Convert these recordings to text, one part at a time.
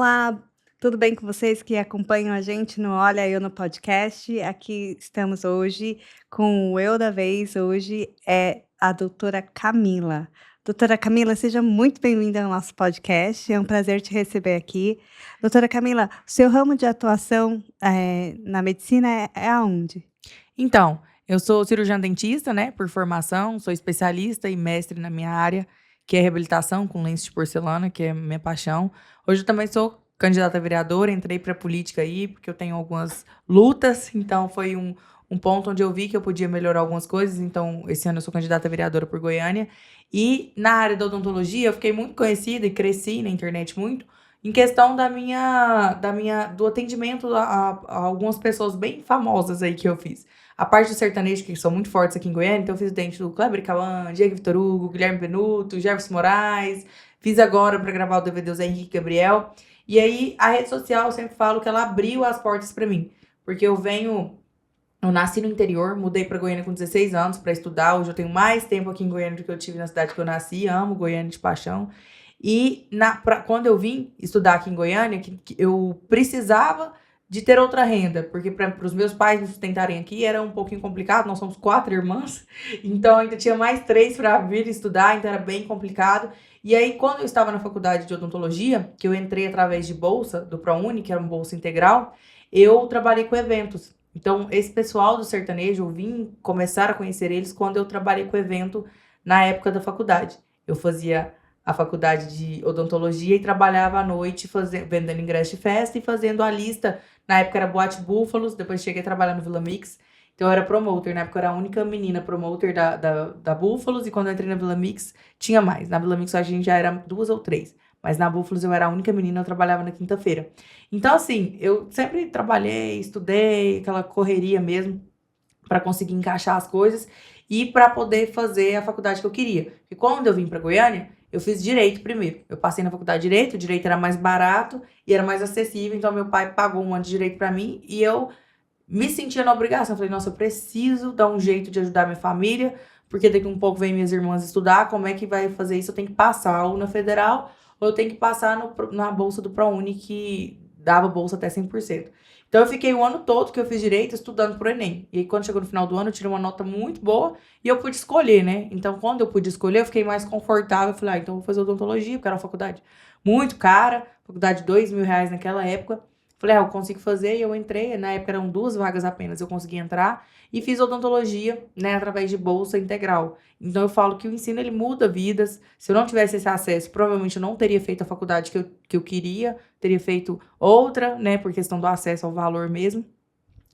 Olá, tudo bem com vocês que acompanham a gente no Olha Eu no Podcast? Aqui estamos hoje com o Eu da Vez. Hoje é a doutora Camila. Doutora Camila, seja muito bem-vinda ao nosso podcast. É um prazer te receber aqui. Doutora Camila, o seu ramo de atuação na medicina é aonde? Então, eu sou cirurgiã dentista, né, por formação, sou especialista e mestre na minha área, que é reabilitação com lentes de porcelana, que é minha paixão. Hoje eu também sou candidata a vereadora, entrei para política aí, porque eu tenho algumas lutas, então foi um ponto onde eu vi que eu podia melhorar algumas coisas, então esse ano eu sou candidata a vereadora por Goiânia. E na área da odontologia eu fiquei muito conhecida e cresci na internet muito, em questão do atendimento a algumas pessoas bem famosas aí que eu fiz. A parte do sertanejo, que são muito fortes aqui em Goiânia, então eu fiz o dente do Kleber Cauã, Diego Vitor Hugo, Guilherme Benuto, Jefferson Moraes. Fiz agora para gravar o DVD do Zé Henrique Gabriel. E aí, a rede social, eu sempre falo que ela abriu as portas para mim. Porque eu nasci no interior, mudei para Goiânia com 16 anos para estudar. Hoje eu tenho mais tempo aqui em Goiânia do que eu tive na cidade que eu nasci. Amo Goiânia de paixão. E quando eu vim estudar aqui em Goiânia, que eu precisava de ter outra renda, porque para os meus pais me sustentarem aqui era um pouquinho complicado. Nós somos 4 irmãs, então ainda tinha mais 3 para vir estudar, então era bem complicado. E aí, quando eu estava na faculdade de odontologia, que eu entrei através de bolsa do ProUni, que era uma bolsa integral, eu trabalhei com eventos. Então, esse pessoal do sertanejo, eu vim começar a conhecer eles quando eu trabalhei com evento na época da faculdade. Eu fazia a faculdade de odontologia e trabalhava à noite vendendo ingresso de festa e fazendo a lista. Na época era Boate Búfalos, depois cheguei a trabalhar no Vila Mix. Então eu era promoter, na época eu era a única menina promoter da Búfalos, e quando eu entrei na Vila Mix, tinha mais. Na Vila Mix a gente já era 2 ou 3, mas na Búfalos eu era a única menina, eu trabalhava na quinta-feira. Então assim, eu sempre trabalhei, estudei, aquela correria mesmo, para conseguir encaixar as coisas e para poder fazer a faculdade que eu queria. E quando eu vim para Goiânia, eu fiz direito primeiro. Eu passei na faculdade de direito, o direito era mais barato e era mais acessível, então meu pai pagou um ano de direito para mim e eu me sentia na obrigação. Eu falei, nossa, eu preciso dar um jeito de ajudar minha família, porque daqui um pouco vem minhas irmãs estudar, como é que vai fazer isso? Eu tenho que passar ou na federal, ou eu tenho que passar na bolsa do ProUni, que dava bolsa até 100%. Então eu fiquei o ano todo que eu fiz direito estudando pro Enem. E aí, quando chegou no final do ano, eu tirei uma nota muito boa e eu pude escolher, né? Então, quando eu pude escolher, eu fiquei mais confortável. Eu falei, então eu vou fazer odontologia, porque era uma faculdade muito cara, faculdade de R$ 2.000 naquela época. Falei, eu consigo fazer, e eu entrei. Na época eram 2 vagas apenas, eu consegui entrar e fiz odontologia, né, através de bolsa integral. Então eu falo que o ensino, ele muda vidas. Se eu não tivesse esse acesso, provavelmente eu não teria feito a faculdade que eu queria, teria feito outra, né, por questão do acesso ao valor mesmo.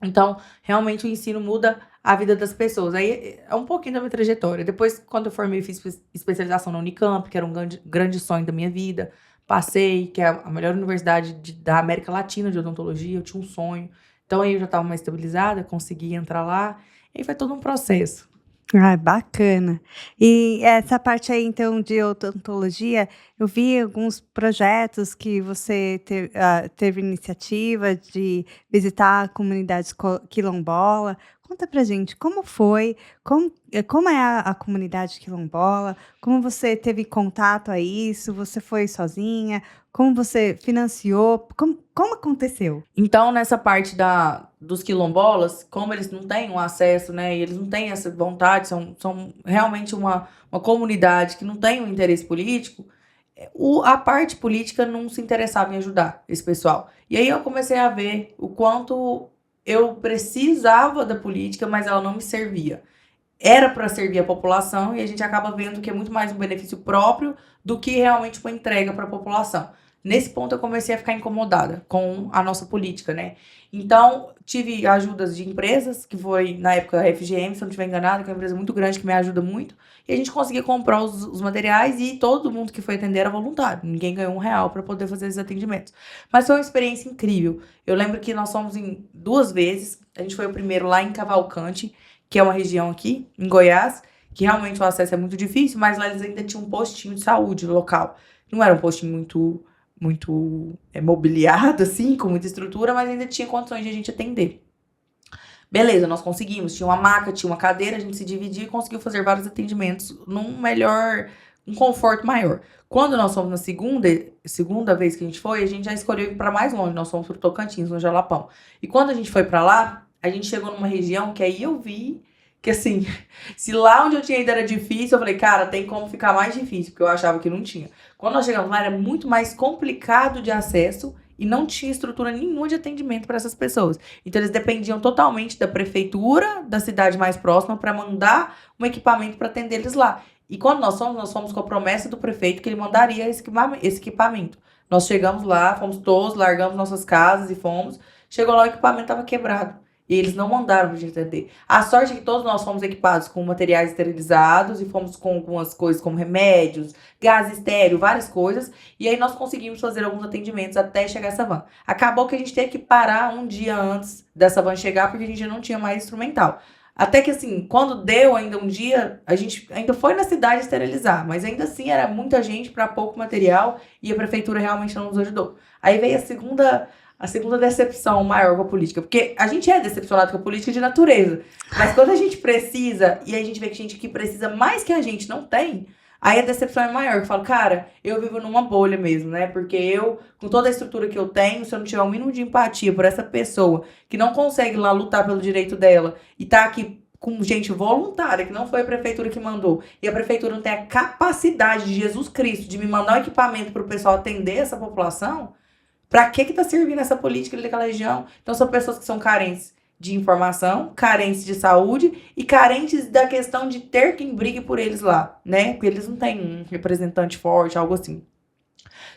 Então, realmente o ensino muda a vida das pessoas. Aí é um pouquinho da minha trajetória. Depois, quando eu formei, fiz especialização na Unicamp, que era um grande sonho da minha vida. Passei, que é a melhor universidade da América Latina de odontologia. Eu tinha um sonho. Então, aí eu já estava mais estabilizada, consegui entrar lá. E aí foi todo um processo. Ah, bacana. E essa parte aí, então, de odontologia, eu vi alguns projetos que você teve iniciativa de visitar comunidades quilombola. Conta pra gente como foi, como é a comunidade quilombola, como você teve contato a isso, você foi sozinha, como você financiou, como aconteceu? Então, nessa parte dos quilombolas, como eles não têm um acesso, né, e eles não têm essa vontade, são realmente uma comunidade que não tem um interesse político, a parte política não se interessava em ajudar esse pessoal. E aí eu comecei a ver o quanto eu precisava da política, mas ela não me servia. Era para servir a população e a gente acaba vendo que é muito mais um benefício próprio do que realmente uma entrega para a população. Nesse ponto eu comecei a ficar incomodada com a nossa política, né? Então, tive ajudas de empresas, que foi na época a FGM, se eu não estiver enganada, que é uma empresa muito grande que me ajuda muito, e a gente conseguia comprar os materiais e todo mundo que foi atender era voluntário. Ninguém ganhou R$ 1 para poder fazer esses atendimentos. Mas foi uma experiência incrível. Eu lembro que nós fomos em 2 vezes. A gente foi o primeiro lá em Cavalcante, que é uma região aqui, em Goiás, que realmente o acesso é muito difícil, mas lá eles ainda tinham um postinho de saúde local. Não era um postinho muito mobiliado, assim, com muita estrutura, mas ainda tinha condições de a gente atender. Beleza, nós conseguimos. Tinha uma maca, tinha uma cadeira, a gente se dividia e conseguiu fazer vários atendimentos num melhor um conforto maior. Quando nós fomos na segunda vez que a gente foi, a gente já escolheu ir para mais longe. Nós fomos para o Tocantins, no Jalapão. E quando a gente foi para lá, a gente chegou numa região que aí eu vi que, assim, se lá onde eu tinha ido era difícil, eu falei, cara, tem como ficar mais difícil, porque eu achava que não tinha. Quando nós chegamos lá, era muito mais complicado de acesso e não tinha estrutura nenhuma de atendimento para essas pessoas. Então, eles dependiam totalmente da prefeitura da cidade mais próxima para mandar um equipamento para atender eles lá. E quando nós fomos com a promessa do prefeito que ele mandaria esse equipamento. Nós chegamos lá, fomos todos, largamos nossas casas e fomos. Chegou lá, o equipamento estava quebrado. E eles não mandaram pra gente atender. A sorte é que todos nós fomos equipados com materiais esterilizados e fomos com algumas coisas como remédios, gás estéreo, várias coisas. E aí nós conseguimos fazer alguns atendimentos até chegar essa van. Acabou que a gente teve que parar um dia antes dessa van chegar, porque a gente não tinha mais instrumental. Até que, assim, quando deu ainda um dia, a gente ainda foi na cidade esterilizar, mas ainda assim era muita gente para pouco material e a prefeitura realmente não nos ajudou. Aí veio a segunda decepção maior com a política, porque a gente é decepcionado com a política de natureza, mas quando a gente precisa, e aí a gente vê que gente que precisa mais que a gente não tem, aí a decepção é maior. Eu falo, cara, eu vivo numa bolha mesmo, né? Porque eu, com toda a estrutura que eu tenho, se eu não tiver um mínimo de empatia por essa pessoa que não consegue lá lutar pelo direito dela e tá aqui com gente voluntária, que não foi a prefeitura que mandou, e a prefeitura não tem a capacidade de Jesus Cristo de me mandar um equipamento para o pessoal atender essa população, pra que tá servindo essa política ali daquela região? Então são pessoas que são carentes de informação, carentes de saúde e carentes da questão de ter quem brigue por eles lá, né? Porque eles não têm um representante forte, algo assim.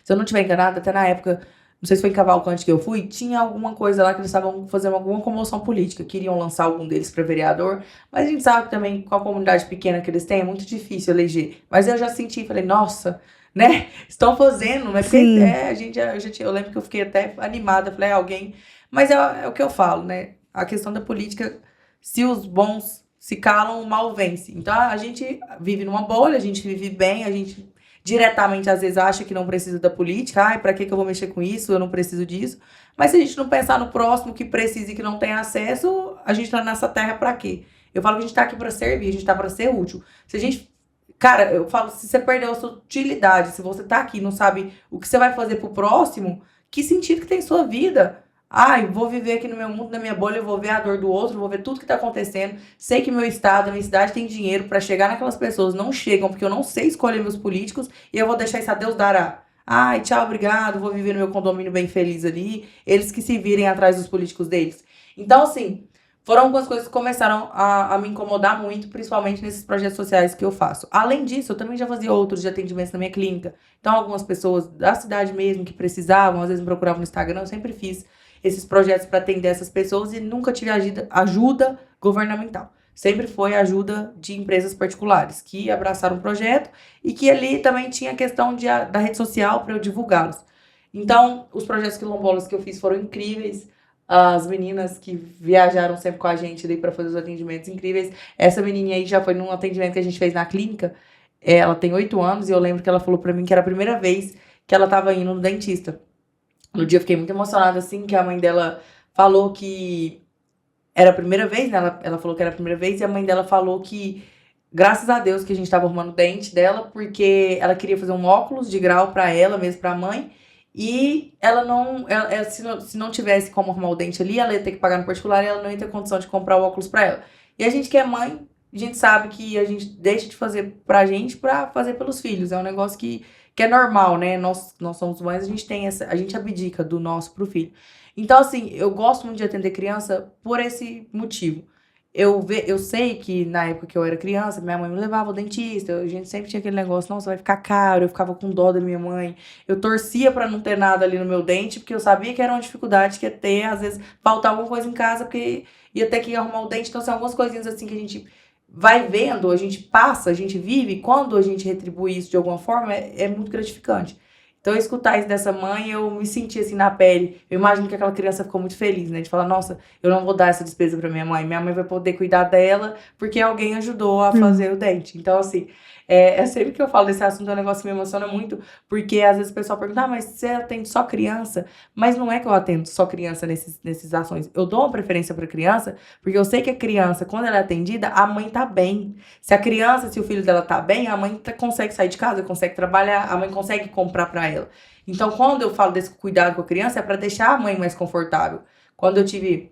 Se eu não estiver enganada, até na época, não sei se foi em Cavalcante que eu fui, tinha alguma coisa lá que eles estavam fazendo alguma comoção política, queriam lançar algum deles para vereador, mas a gente sabe também com a comunidade pequena que eles têm, é muito difícil eleger. Mas eu já senti, falei, nossa, né? Estão fazendo, né? Porque Sim. eu lembro que eu fiquei até animada, falei, alguém. Mas é o que eu falo, né? A questão da política, se os bons se calam, o mal vence. Então a gente vive numa bolha, a gente vive bem, a gente diretamente às vezes acha que não precisa da política. Ai, pra que eu vou mexer com isso? Eu não preciso disso. Mas se a gente não pensar no próximo que precisa e que não tem acesso, a gente tá nessa terra pra quê? Eu falo que a gente tá aqui pra servir, a gente tá pra ser útil. Se a gente Cara, eu falo, se você perdeu a sua utilidade, se você tá aqui e não sabe o que você vai fazer pro próximo, que sentido que tem sua vida? Ai, vou viver aqui no meu mundo, na minha bolha, eu vou ver a dor do outro, vou ver tudo que tá acontecendo. Sei que meu estado, a minha cidade tem dinheiro pra chegar naquelas pessoas, não chegam porque eu não sei escolher meus políticos e eu vou deixar isso a Deus dará. Ai, tchau, obrigado, vou viver no meu condomínio bem feliz ali. Eles que se virem atrás dos políticos deles. Então, assim, foram algumas coisas que começaram a me incomodar muito, principalmente nesses projetos sociais que eu faço. Além disso, eu também já fazia outros de atendimentos na minha clínica. Então, algumas pessoas da cidade mesmo que precisavam, às vezes me procuravam no Instagram, eu sempre fiz esses projetos para atender essas pessoas e nunca tive ajuda governamental. Sempre foi ajuda de empresas particulares que abraçaram o projeto e que ali também tinha a questão da rede social para eu divulgá-los. Então, os projetos quilombolas que eu fiz foram incríveis. As meninas que viajaram sempre com a gente ali para fazer os atendimentos incríveis. Essa menininha aí já foi num atendimento que a gente fez na clínica. Ela tem 8 anos e eu lembro que ela falou para mim que era a primeira vez que ela tava indo no dentista. No dia eu fiquei muito emocionada, assim, que a mãe dela falou que era a primeira vez, né? Ela falou que era a primeira vez e a mãe dela falou que, graças a Deus, que a gente tava arrumando o dente dela, porque ela queria fazer um óculos de grau pra ela, mesmo pra mãe, e ela não, se não tivesse como arrumar o dente ali, ela ia ter que pagar no particular e ela não ia ter condição de comprar o óculos pra ela. E a gente que é mãe, a gente sabe que a gente deixa de fazer pra gente pra fazer pelos filhos. É um negócio que é normal, né? Nós somos mães, a gente abdica do nosso pro filho. Então, assim, eu gosto muito de atender criança por esse motivo. Eu sei que na época que eu era criança, minha mãe me levava ao dentista, a gente sempre tinha aquele negócio, nossa, vai ficar caro, eu ficava com dó da minha mãe. Eu torcia pra não ter nada ali no meu dente, porque eu sabia que era uma dificuldade que ia ter, às vezes, faltar alguma coisa em casa, porque ia ter que arrumar o dente. Então, são algumas coisinhas assim que a gente vai vendo, a gente passa, a gente vive, quando a gente retribui isso de alguma forma, é muito gratificante. Então, escutar isso dessa mãe, eu me senti assim na pele. Eu imagino que aquela criança ficou muito feliz, né? De falar, nossa, eu não vou dar essa despesa pra minha mãe. Minha mãe vai poder cuidar dela porque alguém ajudou a Hum. fazer o dente. Então, assim, sempre que eu falo desse assunto, é um negócio que me emociona muito. Porque às vezes o pessoal pergunta, ah, mas você atende só criança? Mas não é que eu atendo só criança nesses ações. Eu dou uma preferência pra criança porque eu sei que a criança, quando ela é atendida, a mãe tá bem. Se a criança, se o filho dela tá bem, a mãe consegue sair de casa, consegue trabalhar, a mãe consegue comprar pra ela. Então, quando eu falo desse cuidado com a criança, é pra deixar a mãe mais confortável. Quando eu tive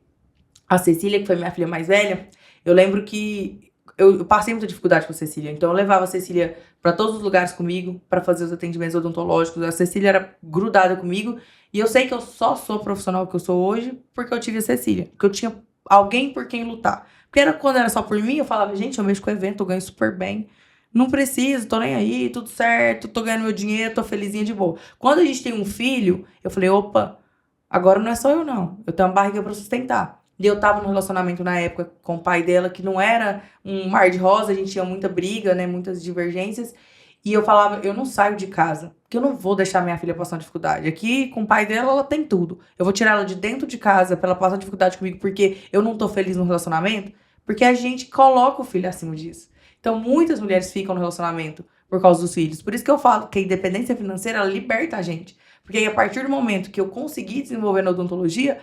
a Cecília, que foi minha filha mais velha, eu lembro que eu passei muita dificuldade com a Cecília. Então, eu levava a Cecília pra todos os lugares comigo, pra fazer os atendimentos odontológicos. A Cecília era grudada comigo. E eu sei que eu só sou profissional que eu sou hoje porque eu tive a Cecília. Porque eu tinha alguém por quem lutar. Porque quando era só por mim, eu falava, gente, eu mexo com evento, eu ganho super bem. Não preciso, tô nem aí, tudo certo, tô ganhando meu dinheiro, tô felizinha de boa. Quando a gente tem um filho, eu falei, opa, agora não é só eu não, eu tenho uma barriga pra sustentar. E eu tava num relacionamento na época com o pai dela, que não era um mar de rosa, a gente tinha muita briga, né, muitas divergências. E eu falava, eu não saio de casa, porque eu não vou deixar minha filha passar dificuldade. Aqui, com o pai dela, ela tem tudo. Eu vou tirar ela de dentro de casa pra ela passar dificuldade comigo, porque eu não tô feliz no relacionamento, porque a gente coloca o filho acima disso. Então, muitas mulheres ficam no relacionamento por causa dos filhos. Por isso que eu falo que a independência financeira, ela liberta a gente. Porque aí, a partir do momento que eu consegui desenvolver na odontologia,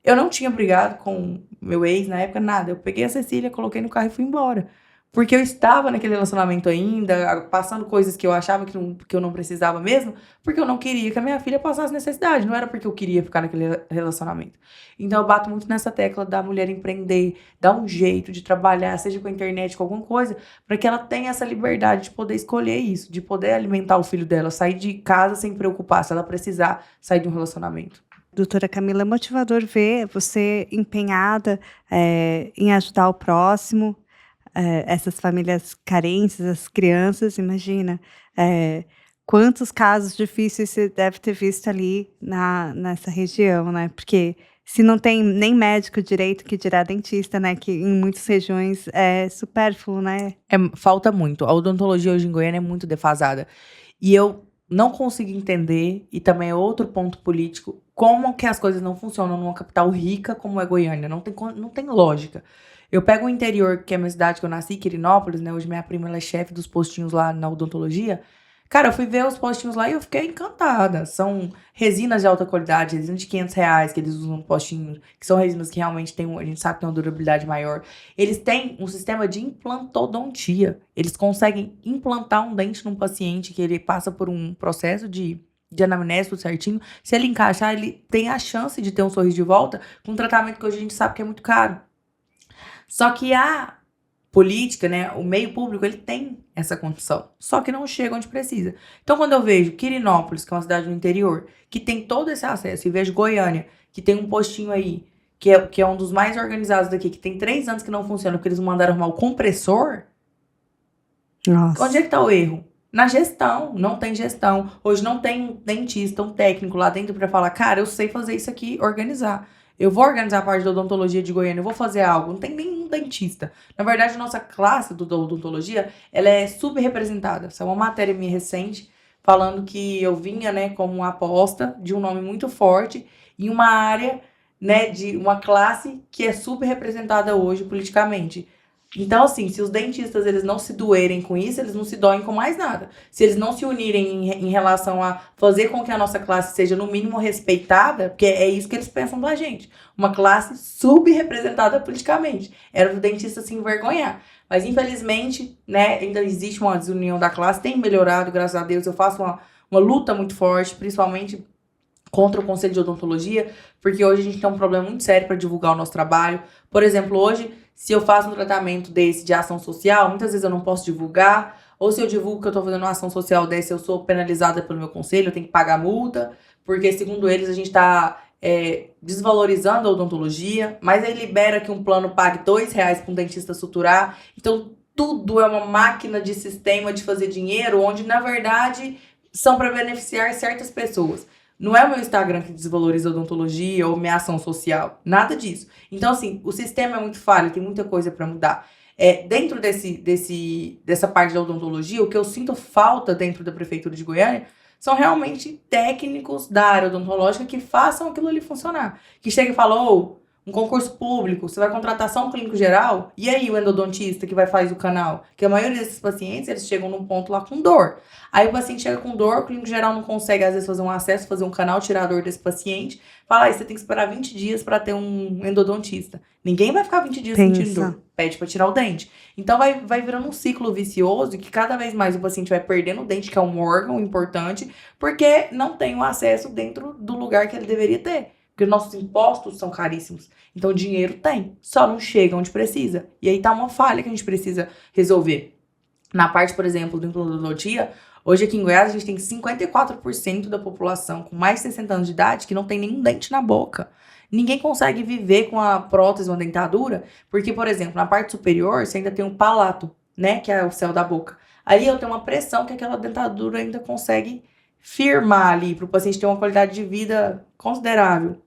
eu não tinha brigado com meu ex na época, nada. Eu peguei a Cecília, coloquei no carro e fui embora. Porque eu estava naquele relacionamento ainda, passando coisas que eu achava que eu não precisava mesmo, porque eu não queria que a minha filha passasse necessidade, não era porque eu queria ficar naquele relacionamento. Então eu bato muito nessa tecla da mulher empreender, dar um jeito de trabalhar, seja com a internet, com alguma coisa, para que ela tenha essa liberdade de poder escolher isso, de poder alimentar o filho dela, sair de casa sem preocupar se ela precisar sair de um relacionamento. Doutora Camila, é motivador ver você empenhada, em ajudar o próximo, essas famílias carentes, as crianças, imagina, quantos casos difíceis você deve ter visto ali nessa região, né? Porque se não tem nem médico direito, que dirá dentista, né? Que em muitas regiões é supérfluo, né? Falta muito. A odontologia hoje em Goiânia é muito defasada. E eu não consigo entender, e também é outro ponto político, como que as coisas não funcionam numa capital rica como é Goiânia. Não tem lógica. Eu pego o interior, que é a minha cidade que eu nasci, Quirinópolis, né? Hoje minha prima ela é chefe dos postinhos lá na odontologia. Cara, eu fui ver os postinhos lá e eu fiquei encantada. São resinas de alta qualidade, resinas de R$ 500 que eles usam no postinho, que são resinas que realmente a gente sabe que tem uma durabilidade maior. Eles têm um sistema de implantodontia. Eles conseguem implantar um dente num paciente que ele passa por um processo de anamnese, tudo certinho. Se ele encaixar, ele tem a chance de ter um sorriso de volta com um tratamento que hoje a gente sabe que é muito caro. Só que a política, né, o meio público, ele tem essa condição, só que não chega onde precisa. Então, quando eu vejo Quirinópolis, que é uma cidade do interior, que tem todo esse acesso, e vejo Goiânia, que tem um postinho aí, que é um dos mais organizados daqui, que tem 3 anos que não funciona, porque eles mandaram arrumar o compressor, onde é que tá o erro? Na gestão, não tem gestão. Hoje não tem um dentista, um técnico lá dentro pra falar, cara, eu sei fazer isso aqui, organizar. Eu vou organizar a parte da odontologia de Goiânia, eu vou fazer algo. Não tem nenhum dentista. Na verdade, a nossa classe da odontologia, ela é subrepresentada. Essa é uma matéria minha recente, falando que eu vinha, né, como uma aposta de um nome muito forte em uma área, né, de uma classe que é subrepresentada hoje politicamente. Então, assim, se os dentistas eles não se doerem com isso, eles não se doem com mais nada. Se eles não se unirem em relação a fazer com que a nossa classe seja, no mínimo, respeitada, porque é isso que eles pensam da gente. Uma classe subrepresentada politicamente. Era o dentista se envergonhar. Mas, infelizmente, né, ainda existe uma desunião da classe, tem melhorado, graças a Deus. Eu faço uma luta muito forte, principalmente contra o Conselho de Odontologia, porque hoje a gente tem um problema muito sério para divulgar o nosso trabalho. Por exemplo, hoje, se eu faço um tratamento desse de ação social, muitas vezes eu não posso divulgar, ou se eu divulgo que eu estou fazendo uma ação social dessa, eu sou penalizada pelo meu conselho, eu tenho que pagar multa, porque segundo eles a gente está desvalorizando a odontologia, mas aí libera que um plano pague R$ 2 para um dentista suturar. Então, tudo é uma máquina de sistema de fazer dinheiro, onde, na verdade, são para beneficiar certas pessoas. Não é o meu Instagram que desvaloriza a odontologia ou minha ação social. Nada disso. Então, assim, o sistema é muito falho, tem muita coisa para mudar. Dentro dessa parte da odontologia, o que eu sinto falta dentro da Prefeitura de Goiânia são realmente técnicos da área odontológica que façam aquilo ali funcionar. Que chega e fala, ô, um concurso público, você vai contratar só um clínico geral? E aí o endodontista que vai fazer o canal? Que a maioria desses pacientes, eles chegam num ponto lá com dor. Aí o paciente chega com dor, o clínico geral não consegue, às vezes, fazer um acesso, fazer um canal, tirar a dor desse paciente. Fala, aí você tem que esperar 20 dias para ter um endodontista. Ninguém vai ficar 20 dias sentindo dor. Pede para tirar o dente. Então vai virando um ciclo vicioso que cada vez mais o paciente vai perdendo o dente, que é um órgão importante, porque não tem o acesso dentro do lugar que ele deveria ter. Porque nossos impostos são caríssimos. Então, o dinheiro tem, só não chega onde precisa. E aí tá uma falha que a gente precisa resolver. Na parte, por exemplo, do implantologia, hoje aqui em Goiás a gente tem 54% da população com mais de 60 anos de idade que não tem nenhum dente na boca. Ninguém consegue viver com a prótese ou a dentadura, porque, por exemplo, na parte superior você ainda tem um palato, né, que é o céu da boca. Ali eu tenho uma pressão que aquela dentadura ainda consegue firmar ali, para o paciente ter uma qualidade de vida considerável.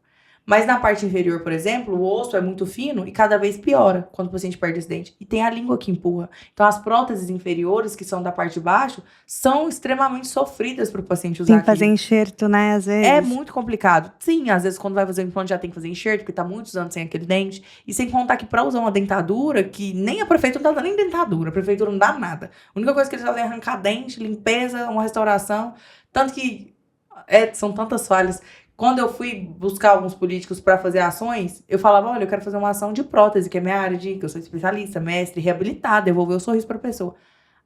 Mas na parte inferior, por exemplo, o osso é muito fino e cada vez piora quando o paciente perde esse dente. E tem a língua que empurra. Então, as próteses inferiores, que são da parte de baixo, são extremamente sofridas para o paciente usar Tem que fazer aquilo. enxerto, né, às vezes. É muito complicado. Sim, às vezes quando vai fazer o implante já tem que fazer enxerto, porque tá muitos anos sem aquele dente. E sem contar que para usar uma dentadura, que nem a prefeitura não dá nem dentadura, a prefeitura não dá nada. A única coisa que eles fazem é arrancar dente, limpeza, uma restauração. Tanto que são tantas falhas. Quando eu fui buscar alguns políticos para fazer ações, eu falava, olha, eu quero fazer uma ação de prótese, que é minha área que eu sou especialista, mestre, reabilitar, devolver o sorriso para a pessoa.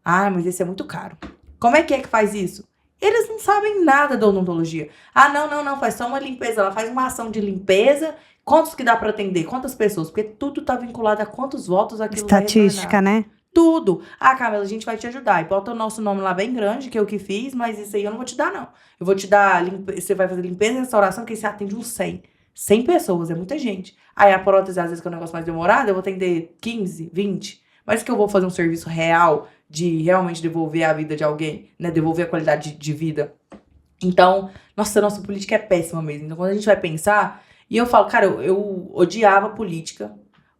Ah, mas esse é muito caro. Como é que faz isso? Eles não sabem nada da odontologia. Ah, não, faz só uma limpeza, ela faz uma ação de limpeza. Quantos que dá para atender? Quantas pessoas? Porque tudo tá vinculado a quantos votos aquilo vai Estatística, retornar. né? Tudo. Ah, Camila, a gente vai te ajudar. E bota o nosso nome lá bem grande, que eu que fiz, mas isso aí eu não vou te dar, não. Eu vou te dar, você vai fazer limpeza e restauração, que você atende uns 100. 100 pessoas, é muita gente. Aí a prótese, às vezes, que é um negócio mais demorado, eu vou atender 15, 20. Mas que eu vou fazer um serviço real de realmente devolver a vida de alguém, né? Devolver a qualidade de vida. Então, nossa política é péssima mesmo. Então, quando a gente vai pensar, e eu falo, cara, eu odiava política.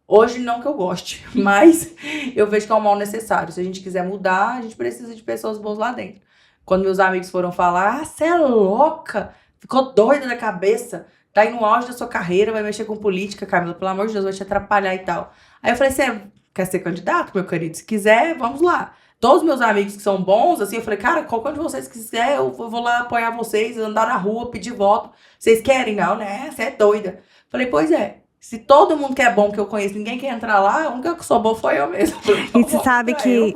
Hoje não que eu goste, mas eu vejo que é um mal necessário. Se a gente quiser mudar, a gente precisa de pessoas boas lá dentro. Quando meus amigos foram falar, ah, você é louca, ficou doida da cabeça, tá aí no auge da sua carreira, vai mexer com política, Camila, pelo amor de Deus, vai te atrapalhar e tal. Aí eu falei, você quer ser candidato, meu querido? Se quiser, vamos lá. Todos meus amigos que são bons, assim, eu falei, cara, qualquer um de vocês que quiser, eu vou lá apoiar vocês, andar na rua, pedir voto. Vocês querem? Não, né? Você é doida. Falei, pois é. Se todo mundo que é bom que eu conheço, ninguém quer entrar lá, a única que sou boa foi eu mesmo. E você sabe que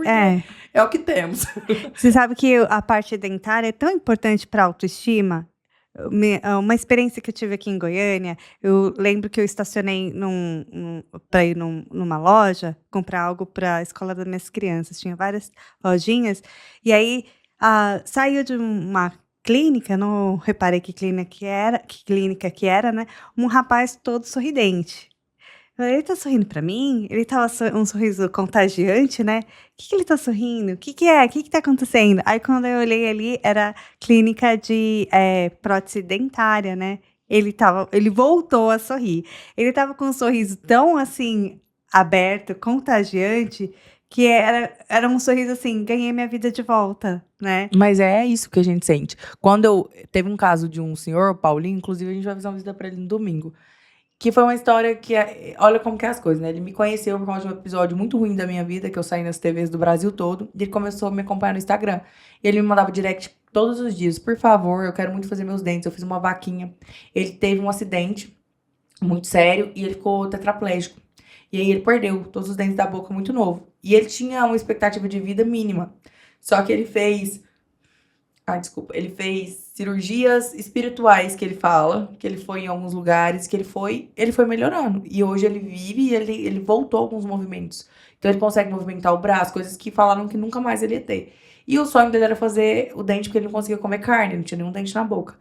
é o que temos. Você sabe que a parte dentária é tão importante para a autoestima. Uma experiência que eu tive aqui em Goiânia, eu lembro que eu estacionei para ir numa loja comprar algo para a escola das minhas crianças. Tinha várias lojinhas. E aí saiu de uma clínica, não reparei que clínica que era, né? Um rapaz todo sorridente. Ele tá sorrindo pra mim? Ele tava um sorriso contagiante, né? O que ele tá sorrindo? O que é? O que tá acontecendo? Aí quando eu olhei ali, era clínica de prótese dentária, né? Ele voltou a sorrir. Ele tava com um sorriso tão, assim, aberto, contagiante, que era um sorriso assim, ganhei minha vida de volta, né? Mas é isso que a gente sente. Teve um caso de um senhor, Paulinho, inclusive a gente vai fazer uma visita pra ele no domingo. Que foi uma história que, olha como que é as coisas, né? Ele me conheceu por causa de um episódio muito ruim da minha vida, que eu saí nas TVs do Brasil todo, e ele começou a me acompanhar no Instagram. E ele me mandava direct todos os dias, por favor, eu quero muito fazer meus dentes, eu fiz uma vaquinha. Ele teve um acidente muito sério e ele ficou tetraplégico. E aí ele perdeu todos os dentes da boca muito novo. E ele tinha uma expectativa de vida mínima. Só que ele fez cirurgias espirituais, que ele fala, que ele foi em alguns lugares, que ele foi melhorando. E hoje ele vive e ele voltou a alguns movimentos. Então ele consegue movimentar o braço, coisas que falaram que nunca mais ele ia ter. E o sonho dele era fazer o dente, porque ele não conseguia comer carne, não tinha nenhum dente na boca.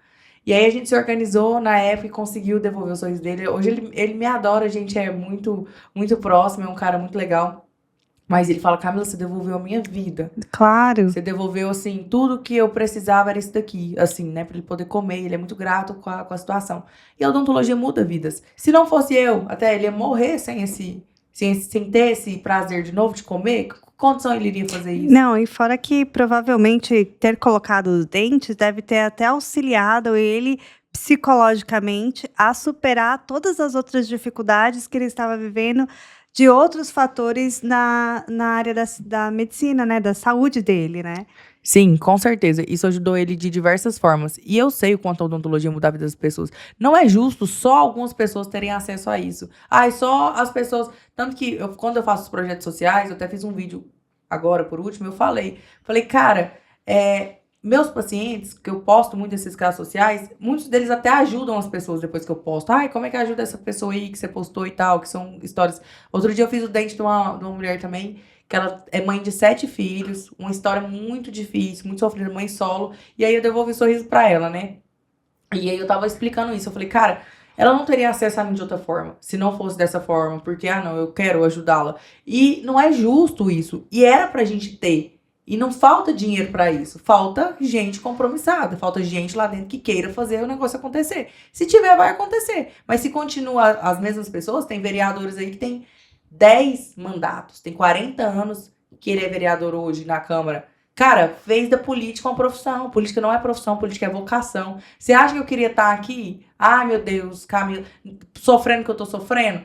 E aí a gente se organizou na época e conseguiu devolver os sorrisos dele. Hoje ele me adora, a gente é muito, muito próximo, é um cara muito legal. Mas ele fala, Camila, você devolveu a minha vida. Claro. Você devolveu, assim, tudo que eu precisava era isso daqui, assim, né? Pra ele poder comer. Ele é muito grato com a situação. E a odontologia muda vidas. Se não fosse eu, até ele ia morrer sem sem ter esse prazer de novo de comer, que condição ele iria fazer isso? Não, e fora que provavelmente ter colocado os dentes deve ter até auxiliado ele psicologicamente a superar todas as outras dificuldades que ele estava vivendo de outros fatores na área da medicina, né, da saúde dele, né. Sim, com certeza. Isso ajudou ele de diversas formas. E eu sei o quanto a odontologia muda a vida das pessoas. Não é justo só algumas pessoas terem acesso a isso. Ai, só as pessoas. Tanto que quando eu faço os projetos sociais, eu até fiz um vídeo agora, por último, eu falei, cara, meus pacientes, que eu posto muito esses casos sociais, muitos deles até ajudam as pessoas depois que eu posto. Ai, como é que ajuda essa pessoa aí que você postou e tal, que são histórias. Outro dia eu fiz o dente de uma mulher também, que ela é mãe de 7 filhos, uma história muito difícil, muito sofrida, mãe solo, e aí eu devolvi o sorriso pra ela, né? E aí eu tava explicando isso, eu falei, cara, ela não teria acesso a mim de outra forma, se não fosse dessa forma, porque, não, eu quero ajudá-la. E não é justo isso, e era pra gente ter. E não falta dinheiro pra isso, falta gente compromissada, falta gente lá dentro que queira fazer o negócio acontecer. Se tiver, vai acontecer. Mas se continua as mesmas pessoas, tem vereadores aí que tem 10 mandatos, tem 40 anos que ele é vereador hoje na Câmara. Cara, fez da política uma profissão. Política não é profissão, política é vocação. Você acha que eu queria estar aqui? Ai, meu Deus, Camila, sofrendo o que eu tô sofrendo?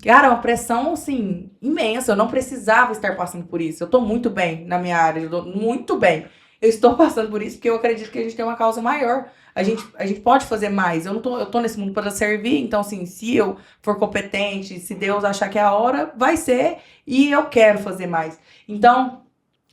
Cara, é uma pressão, assim, imensa. Eu não precisava estar passando por isso. Eu tô muito bem na minha área, eu tô muito bem. Eu estou passando por isso porque eu acredito que a gente tem uma causa maior. A gente pode fazer mais. Eu tô nesse mundo para servir, então, assim, se eu for competente, se Deus achar que é a hora, vai ser, e eu quero fazer mais. Então,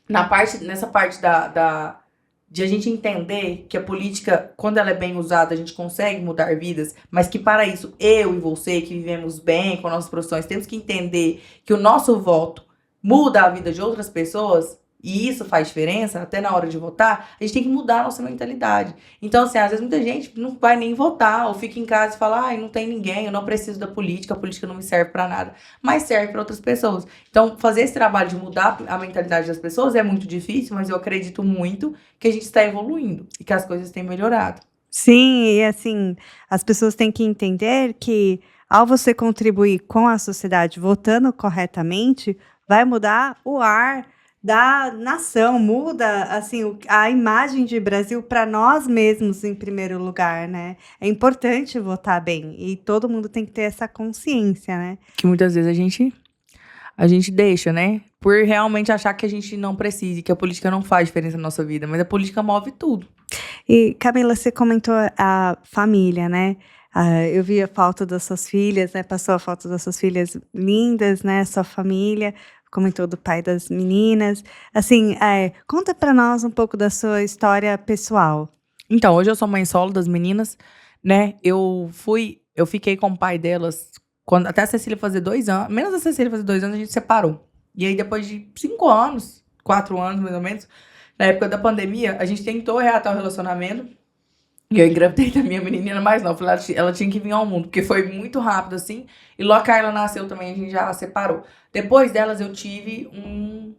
nessa parte de a gente entender que a política, quando ela é bem usada, a gente consegue mudar vidas, mas que para isso, eu e você, que vivemos bem com nossas profissões, temos que entender que o nosso voto muda a vida de outras pessoas, e isso faz diferença, até na hora de votar, a gente tem que mudar a nossa mentalidade. Então, assim, às vezes muita gente não vai nem votar, ou fica em casa e fala, ai, não tem ninguém, eu não preciso da política, a política não me serve para nada, mas serve para outras pessoas. Então, fazer esse trabalho de mudar a mentalidade das pessoas é muito difícil, mas eu acredito muito que a gente está evoluindo e que as coisas têm melhorado. Sim, e assim, as pessoas têm que entender que ao você contribuir com a sociedade votando corretamente, vai mudar o ar da nação, muda assim a imagem de Brasil para nós mesmos em primeiro lugar, né? É importante votar bem e todo mundo tem que ter essa consciência, né? Que muitas vezes a gente deixa, né? Por realmente achar que a gente não precisa, que a política não faz diferença na nossa vida, mas a política move tudo. E Camila, você comentou a família, né? Eu vi a foto das suas filhas, né? Passou a foto das suas filhas lindas, né? Sua família, comentou do pai das meninas. Assim, conta pra nós um pouco da sua história pessoal. Então, hoje eu sou mãe solo das meninas, né? Eu fiquei com o pai delas até a Cecília fazer 2 anos, menos a Cecília fazer 2 anos, a gente separou. E aí, depois de 5 anos, 4 anos mais ou menos, na época da pandemia, a gente tentou reatar o relacionamento. E eu engravidei da minha menina mais nova. Ela tinha que vir ao mundo, porque foi muito rápido assim. E logo a Carla nasceu também, a gente já separou. Depois delas, eu tive um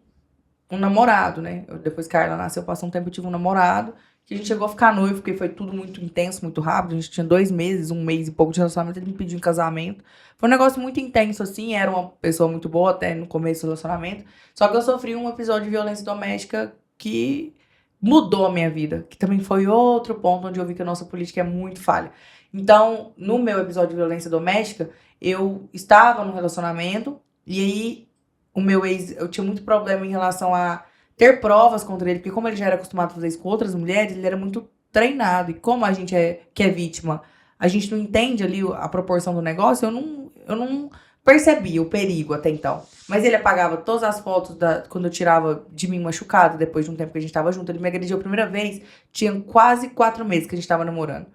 namorado, né? Depois que a Carla nasceu, passou um tempo, eu tive um namorado. Que a gente chegou a ficar noivo, porque foi tudo muito intenso, muito rápido. A gente tinha 2 meses, 1 mês e pouco de relacionamento. Ele me pediu em casamento. Foi um negócio muito intenso, assim. Era uma pessoa muito boa até no começo do relacionamento. Só que eu sofri um episódio de violência doméstica que mudou a minha vida. Que também foi outro ponto onde eu vi que a nossa política é muito falha. Então, no meu episódio de violência doméstica, eu estava num relacionamento. E aí, o meu ex, eu tinha muito problema em relação a ter provas contra ele, porque como ele já era acostumado a fazer isso com outras mulheres, ele era muito treinado. E como a gente que é vítima, a gente não entende ali a proporção do negócio, eu não percebia o perigo até então. Mas ele apagava todas as fotos quando eu tirava de mim machucado, depois de um tempo que a gente tava junto. Ele me agrediu a primeira vez, tinha quase 4 meses que a gente tava namorando.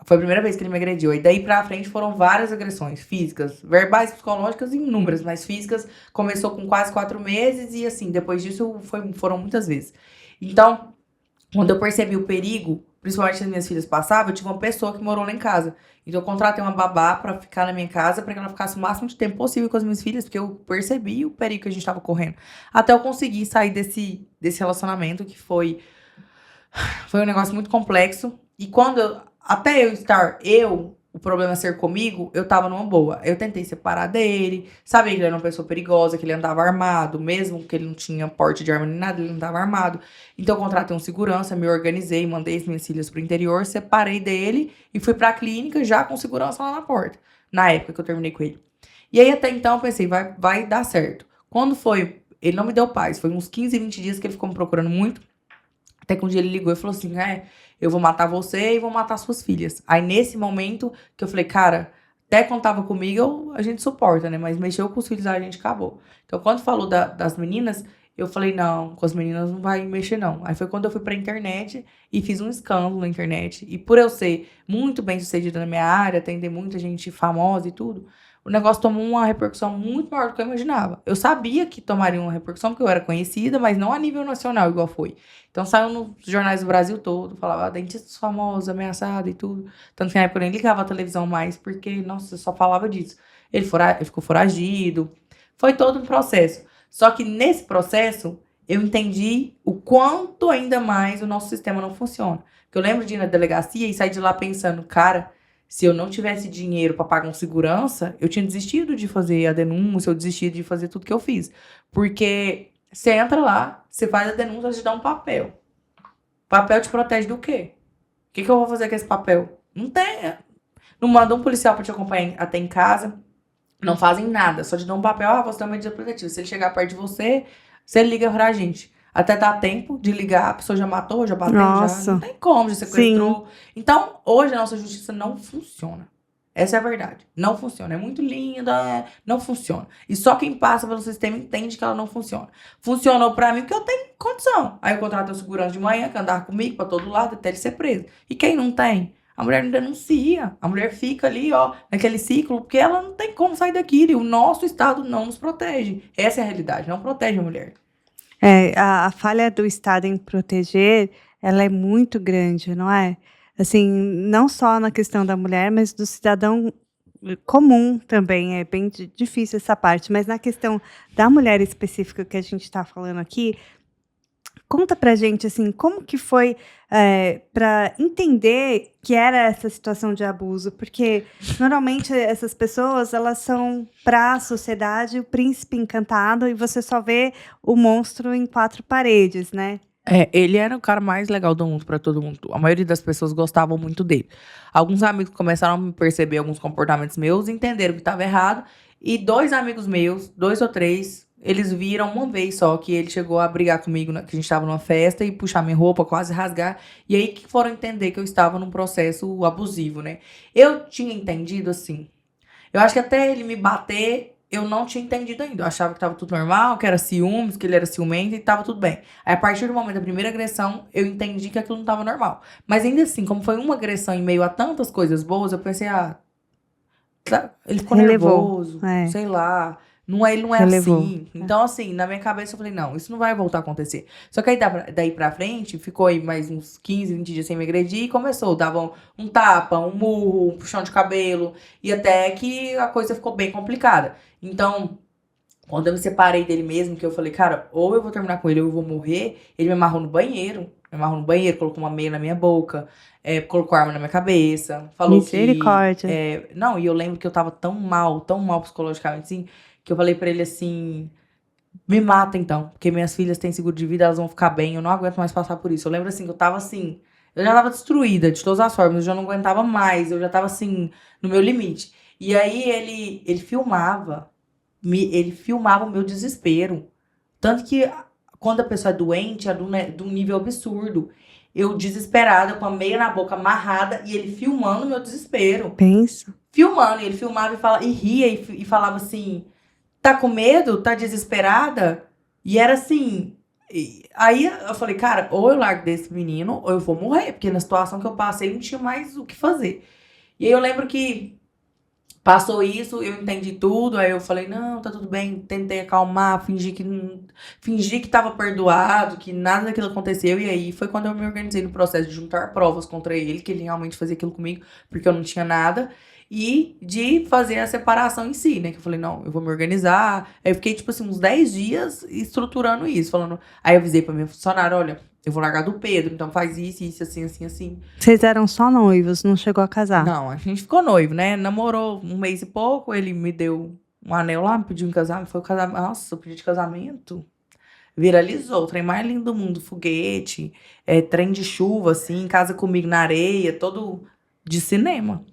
Foi a primeira vez que ele me agrediu. E daí pra frente foram várias agressões físicas, verbais, psicológicas, inúmeras, mas físicas. Começou com quase 4 meses e assim, depois disso foram muitas vezes. Então, quando eu percebi o perigo, principalmente as minhas filhas passavam, eu tive uma pessoa que morou lá em casa. Então eu contratei uma babá pra ficar na minha casa, pra que ela ficasse o máximo de tempo possível com as minhas filhas, porque eu percebi o perigo que a gente tava correndo. Até eu conseguir sair desse relacionamento, que foi um negócio muito complexo. E até eu estar, o o problema ser comigo, eu tava numa boa. Eu tentei separar dele, sabia que ele era uma pessoa perigosa, que ele andava armado, mesmo que ele não tinha porte de arma nem nada, ele andava armado. Então eu contratei um segurança, me organizei, mandei as minhas filhas pro interior, separei dele e fui pra clínica já com segurança lá na porta, na época que eu terminei com ele. E aí até então eu pensei, vai dar certo. Quando foi, ele não me deu paz, foi uns 15, 20 dias que ele ficou me procurando muito, até que um dia ele ligou e falou assim, eu vou matar você e vou matar suas filhas. Aí nesse momento que eu falei, cara, até quando tava comigo a gente suporta, né? Mas mexeu com os filhos a gente acabou. Então quando falou das meninas, eu falei, não, com as meninas não vai mexer não. Aí foi quando eu fui pra internet e fiz um escândalo na internet. E por eu ser muito bem sucedida na minha área, atender muita gente famosa e tudo, o negócio tomou uma repercussão muito maior do que eu imaginava. Eu sabia que tomaria uma repercussão porque eu era conhecida, mas não a nível nacional igual foi. Então saiu nos jornais do Brasil todo, falava dentistas famosos, ameaçados e tudo. Tanto que na época eu nem ligava a televisão mais, porque, nossa, eu só falava disso. Ele ficou foragido. Foi todo um processo. Só que nesse processo, eu entendi o quanto ainda mais o nosso sistema não funciona. Porque eu lembro de ir na delegacia e sair de lá pensando, cara, se eu não tivesse dinheiro para pagar um segurança, eu tinha desistido de fazer a denúncia, eu desistido de fazer tudo que eu fiz. Porque você entra lá, você faz a denúncia, eles te dão um papel. Papel te protege do quê? O que eu vou fazer com esse papel? Não tem. Não manda um policial para te acompanhar até em casa. Não fazem nada. Só te dão um papel, você tem uma medida protetiva. Se ele chegar perto de você, você liga pra gente. Até dá tempo de ligar, a pessoa já matou, já bateu, já não tem como, já sequestrou. Sim. Então, hoje a nossa justiça não funciona. Essa é a verdade. Não funciona. É muito linda, não funciona. E só quem passa pelo sistema entende que ela não funciona. Funcionou pra mim porque eu tenho condição. Aí eu contratei um segurança de manhã que andava comigo pra todo lado até ele ser preso. E quem não tem? A mulher não denuncia. A mulher fica ali, ó, naquele ciclo, porque ela não tem como sair daquilo. E o nosso Estado não nos protege. Essa é a realidade. Não protege a mulher. A falha do Estado em proteger, ela é muito grande, não é? Assim, não só na questão da mulher, mas do cidadão comum também, é bem difícil essa parte, mas na questão da mulher específica que a gente está falando aqui, conta pra gente, assim, como que foi para entender que era essa situação de abuso? Porque normalmente essas pessoas, elas são para a sociedade o príncipe encantado e você só vê o monstro em quatro paredes, né? Ele era o cara mais legal do mundo pra todo mundo. A maioria das pessoas gostavam muito dele. Alguns amigos começaram a me perceber alguns comportamentos meus, entenderam que estava errado. E 2 amigos meus, 2 ou 3, eles viram uma vez só que ele chegou a brigar comigo, que a gente estava numa festa e puxar minha roupa, quase rasgar. E aí que foram entender que eu estava num processo abusivo, né? Eu tinha entendido assim. Eu acho que até ele me bater, eu não tinha entendido ainda. Eu achava que tava tudo normal, que era ciúmes, que ele era ciumento e tava tudo bem. Aí, a partir do momento da primeira agressão, eu entendi que aquilo não tava normal. Mas ainda assim, como foi uma agressão em meio a tantas coisas boas, eu pensei, ele ficou Relevou, nervoso, sei lá. Ele não é relevou. assim. Então, assim, na minha cabeça eu falei, não, isso não vai voltar a acontecer. Só que aí daí pra frente, ficou aí mais uns 15, 20 dias sem me agredir e começou. Dava um tapa, um murro, um puxão de cabelo. E até que a coisa ficou bem complicada. Então, quando eu me separei dele mesmo, que eu falei, cara, ou eu vou terminar com ele ou eu vou morrer, ele me amarrou no banheiro. Me amarrou no banheiro, colocou uma meia na minha boca, colocou arma na minha cabeça, falou que... Misericórdia. Não, e eu lembro que eu tava tão mal psicologicamente, assim, que eu falei pra ele assim, me mata então, porque minhas filhas têm seguro de vida, elas vão ficar bem, eu não aguento mais passar por isso. Eu lembro assim, que eu tava assim, eu já tava destruída de todas as formas, eu já não aguentava mais, eu já tava assim, no meu limite. E aí ele filmava o meu desespero. Tanto que quando a pessoa é doente, é de um nível absurdo. Eu desesperada, com a meia na boca, amarrada, e ele filmando o meu desespero. Pensa. Filmando, e ele filmava e ria e falava assim, tá com medo? Tá desesperada? E era assim. Aí eu falei, cara, ou eu largo desse menino, ou eu vou morrer, porque na situação que eu passei não tinha mais o que fazer. E aí eu lembro que passou isso, eu entendi tudo, aí eu falei, não, tá tudo bem, tentei acalmar, fingi que tava perdoado, que nada daquilo aconteceu, e aí foi quando eu me organizei no processo de juntar provas contra ele, que ele realmente fazia aquilo comigo, porque eu não tinha nada, e de fazer a separação em si, né, que eu falei, não, eu vou me organizar, aí eu fiquei, tipo assim, uns 10 dias estruturando isso, falando, aí eu avisei pra minha funcionária, olha, eu vou largar do Pedro, então faz isso, assim, assim, assim. Vocês eram só noivos, não chegou a casar? Não, a gente ficou noivo, né? Namorou 1 mês e pouco, ele me deu um anel lá, me pediu em casamento, foi o casamento. Nossa, o pedido de casamento viralizou, o trem mais lindo do mundo, foguete, trem de chuva, assim, casa comigo na areia, todo de cinema,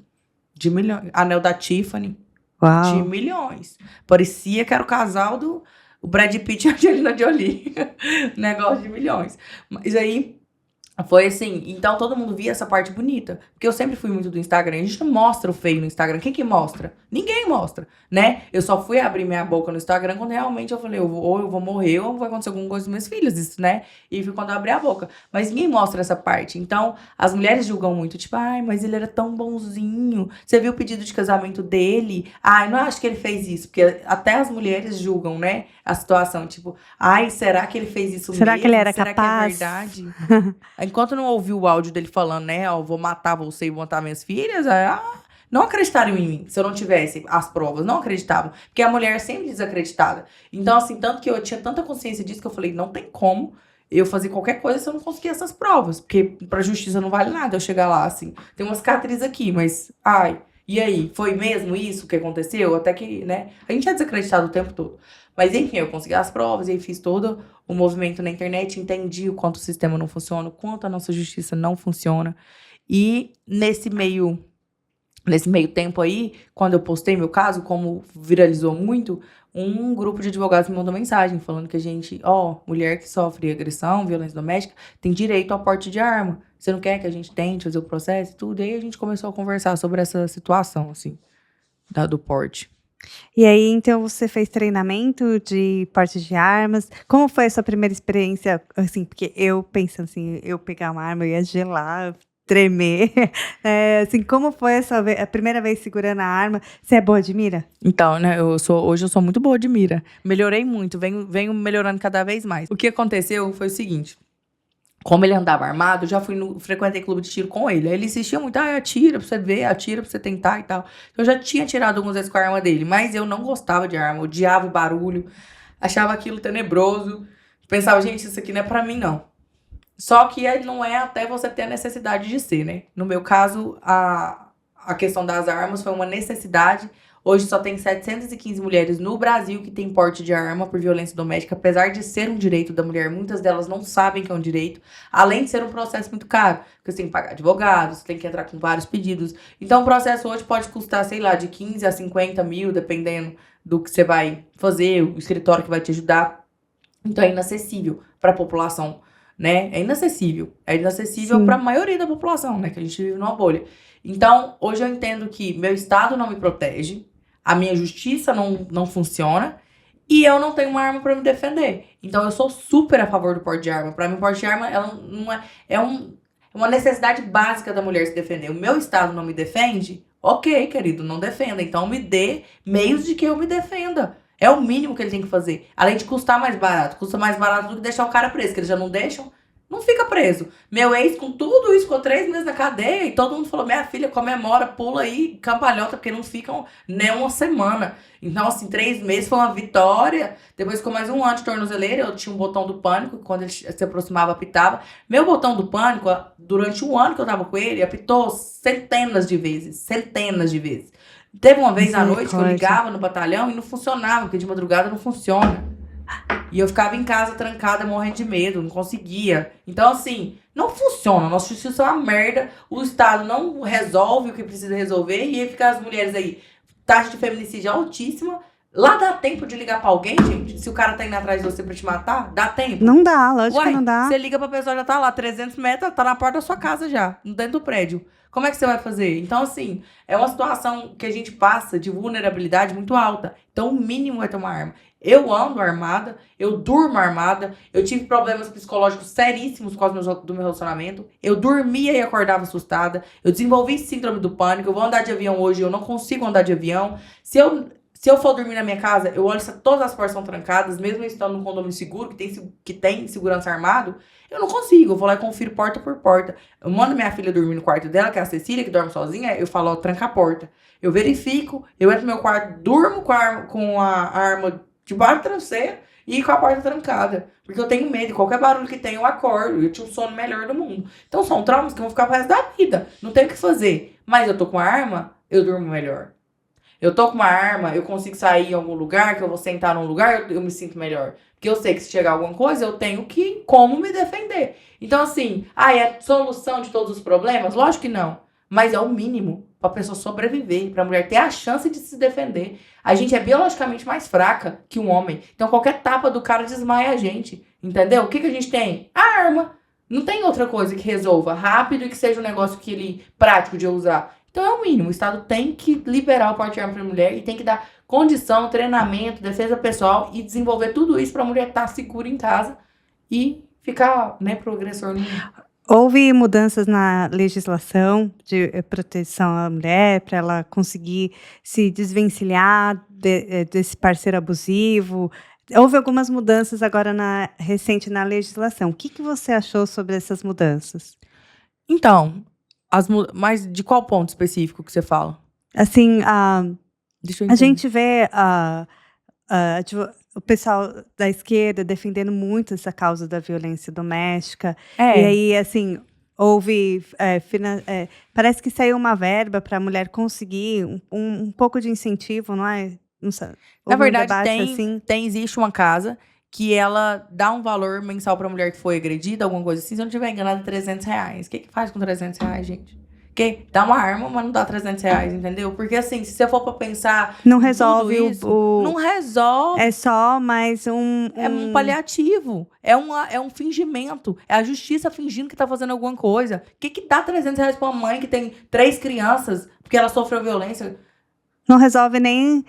de milhões. Anel da Tiffany, de Uau. milhões. Parecia que era o casal do o Brad Pitt e a Angelina Jolie. Negócio de milhões. Mas aí foi assim, então todo mundo via essa parte bonita. Porque eu sempre fui muito do Instagram. A gente não mostra o feio no Instagram. Quem que mostra? Ninguém mostra, né? Eu só fui abrir minha boca no Instagram quando realmente eu falei, ou eu vou morrer, ou vai acontecer alguma coisa com meus filhos, isso, né? E foi quando eu abri a boca. Mas ninguém mostra essa parte. Então, as mulheres julgam muito, tipo, ai, mas ele era tão bonzinho. Você viu o pedido de casamento dele? Ai, não acho que ele fez isso. Porque até as mulheres julgam, né? A situação, tipo, ai, será que ele fez isso Será mesmo? que ele era Será capaz? que é verdade? Enquanto não ouvi o áudio dele falando, né, ó, vou matar você e vou matar minhas filhas, não acreditaram em mim se eu não tivesse as provas, não acreditavam. Porque a mulher é sempre desacreditada. Então, assim, tanto que eu tinha tanta consciência disso que eu falei, não tem como eu fazer qualquer coisa se eu não conseguir essas provas. Porque pra justiça não vale nada eu chegar lá, assim, tem uma cicatriz aqui, mas, ai, e aí, foi mesmo isso que aconteceu? Até que, né, a gente é desacreditado o tempo todo. Mas, enfim, eu consegui as provas e aí fiz todo o movimento na internet, entendi o quanto o sistema não funciona, o quanto a nossa justiça não funciona. E nesse meio tempo aí, quando eu postei meu caso, como viralizou muito, um grupo de advogados me mandou mensagem falando que a gente, mulher que sofre agressão, violência doméstica, tem direito ao porte de arma. Você não quer que a gente tente fazer o processo e tudo? E aí a gente começou a conversar sobre essa situação, assim, do porte. E aí, então, você fez treinamento de porte de armas. Como foi a sua primeira experiência? Assim, porque eu pensando assim, eu pegar uma arma, eu ia gelar, tremer. Assim, como foi a primeira vez segurando a arma? Você é boa de mira? Então, né, hoje eu sou muito boa de mira. Melhorei muito, venho melhorando cada vez mais. O que aconteceu foi o seguinte. Como ele andava armado, eu já frequentei clube de tiro com ele. Aí ele insistia muito, atira pra você ver, atira pra você tentar e tal. Eu já tinha tirado algumas vezes com a arma dele, mas eu não gostava de arma, odiava o barulho, achava aquilo tenebroso. Pensava, gente, isso aqui não é pra mim, não. Só que ele não é até você ter a necessidade de ser, né? No meu caso, a questão das armas foi uma necessidade. Hoje só tem 715 mulheres no Brasil que têm porte de arma por violência doméstica, apesar de ser um direito da mulher. Muitas delas não sabem que é um direito, além de ser um processo muito caro, porque você tem que pagar advogados, você tem que entrar com vários pedidos. Então, o processo hoje pode custar, sei lá, de 15 a 50 mil, dependendo do que você vai fazer, o escritório que vai te ajudar. Então, é inacessível para a população, né? É inacessível. É inacessível Sim. para a maioria da população, né? Que a gente vive numa bolha. Então, hoje eu entendo que meu estado não me protege, a minha justiça não funciona e eu não tenho uma arma para me defender. Então, eu sou super a favor do porte de arma. Para mim, o porte de arma ela não é uma necessidade básica da mulher se defender. O meu estado não me defende? Ok, querido, não defenda. Então, me dê meios de que eu me defenda. É o mínimo que ele tem que fazer. Além de custar mais barato. Custa mais barato do que deixar o cara preso, que eles já não deixam. Não fica preso. Meu ex, com tudo isso, ficou 3 meses na cadeia e todo mundo falou, minha filha, comemora, pula aí, cambalhota, porque não ficam nem uma semana. Então, assim, 3 meses foi uma vitória. Depois ficou mais 1 ano de tornozeleira, eu tinha um botão do pânico, quando ele se aproximava, apitava. Meu botão do pânico, durante 1 ano que eu tava com ele, apitou centenas de vezes. Centenas de vezes. Teve uma vez à noite que eu ligava no batalhão e não funcionava, porque de madrugada não funciona. E eu ficava em casa trancada, morrendo de medo, não conseguia. Então, assim, não funciona. Nossa justiça é uma merda. O Estado não resolve o que precisa resolver. E aí fica as mulheres aí, taxa de feminicídio altíssima. Lá dá tempo de ligar pra alguém, gente? Se o cara tá indo atrás de você pra te matar, dá tempo? Não dá, lógico que Uai, não dá. você liga pra pessoa, já tá lá, 300 metros, tá na porta da sua casa já, dentro do prédio. Como é que você vai fazer? Então, assim, é uma situação que a gente passa de vulnerabilidade muito alta. Então, o mínimo é ter uma arma. Eu ando armada, eu durmo armada, eu tive problemas psicológicos seríssimos por causa do meu relacionamento. Eu dormia e acordava assustada. Eu desenvolvi síndrome do pânico. Eu vou andar de avião hoje, eu não consigo andar de avião. Se eu for dormir na minha casa, eu olho se todas as portas são trancadas, mesmo eu estando num condomínio seguro, que tem segurança armado, eu não consigo. Eu vou lá e confiro porta por porta. Eu mando minha filha dormir no quarto dela, que é a Cecília, que dorme sozinha, eu falo, tranca a porta. Eu verifico, eu entro no meu quarto, durmo com a arma debaixo do travesseiro e ir com a porta trancada. Porque eu tenho medo, qualquer barulho que tem eu acordo, eu tinha o sono melhor do mundo. Então são traumas que vão ficar pro resto da vida, não tem o que fazer. Mas eu tô com a arma, eu durmo melhor. Eu tô com uma arma, eu consigo sair em algum lugar, que eu vou sentar num lugar, eu me sinto melhor. Porque eu sei que se chegar alguma coisa, eu tenho como me defender. Então, assim, é solução de todos os problemas? Lógico que não. Mas é o mínimo pra pessoa sobreviver, pra mulher ter a chance de se defender. A gente é biologicamente mais fraca que um homem. Então, qualquer tapa do cara desmaia a gente. Entendeu? O que a gente tem? A arma. Não tem outra coisa que resolva rápido e que seja um negócio prático de usar. Então é o mínimo, o Estado tem que liberar o porte de arma para a mulher e tem que dar condição, treinamento, defesa pessoal e desenvolver tudo isso para a mulher estar segura em casa e ficar, pro agressor nenhum. Houve mudanças na legislação de proteção à mulher para ela conseguir se desvencilhar desse parceiro abusivo. Houve algumas mudanças agora recente na legislação. O que você achou sobre essas mudanças? Então, mas de qual ponto específico que você fala? Assim, Deixa eu a entender. gente vê o pessoal da esquerda defendendo muito essa causa da violência doméstica. E aí, assim, houve... parece que saiu uma verba para a mulher conseguir um pouco de incentivo, não é? Não sei, Na verdade, assim. existe uma casa que ela dá um valor mensal pra mulher que foi agredida, alguma coisa assim. Se eu não tiver enganado, R$300. O que faz com R$300, gente? Que dá uma arma, mas não dá R$300, entendeu? Porque assim, se você for pra pensar... Não resolve não resolve. É só mais É um paliativo. É um fingimento. É a justiça fingindo que tá fazendo alguma coisa. O que dá R$300 pra uma mãe que tem 3 crianças porque ela sofreu violência? Não resolve nem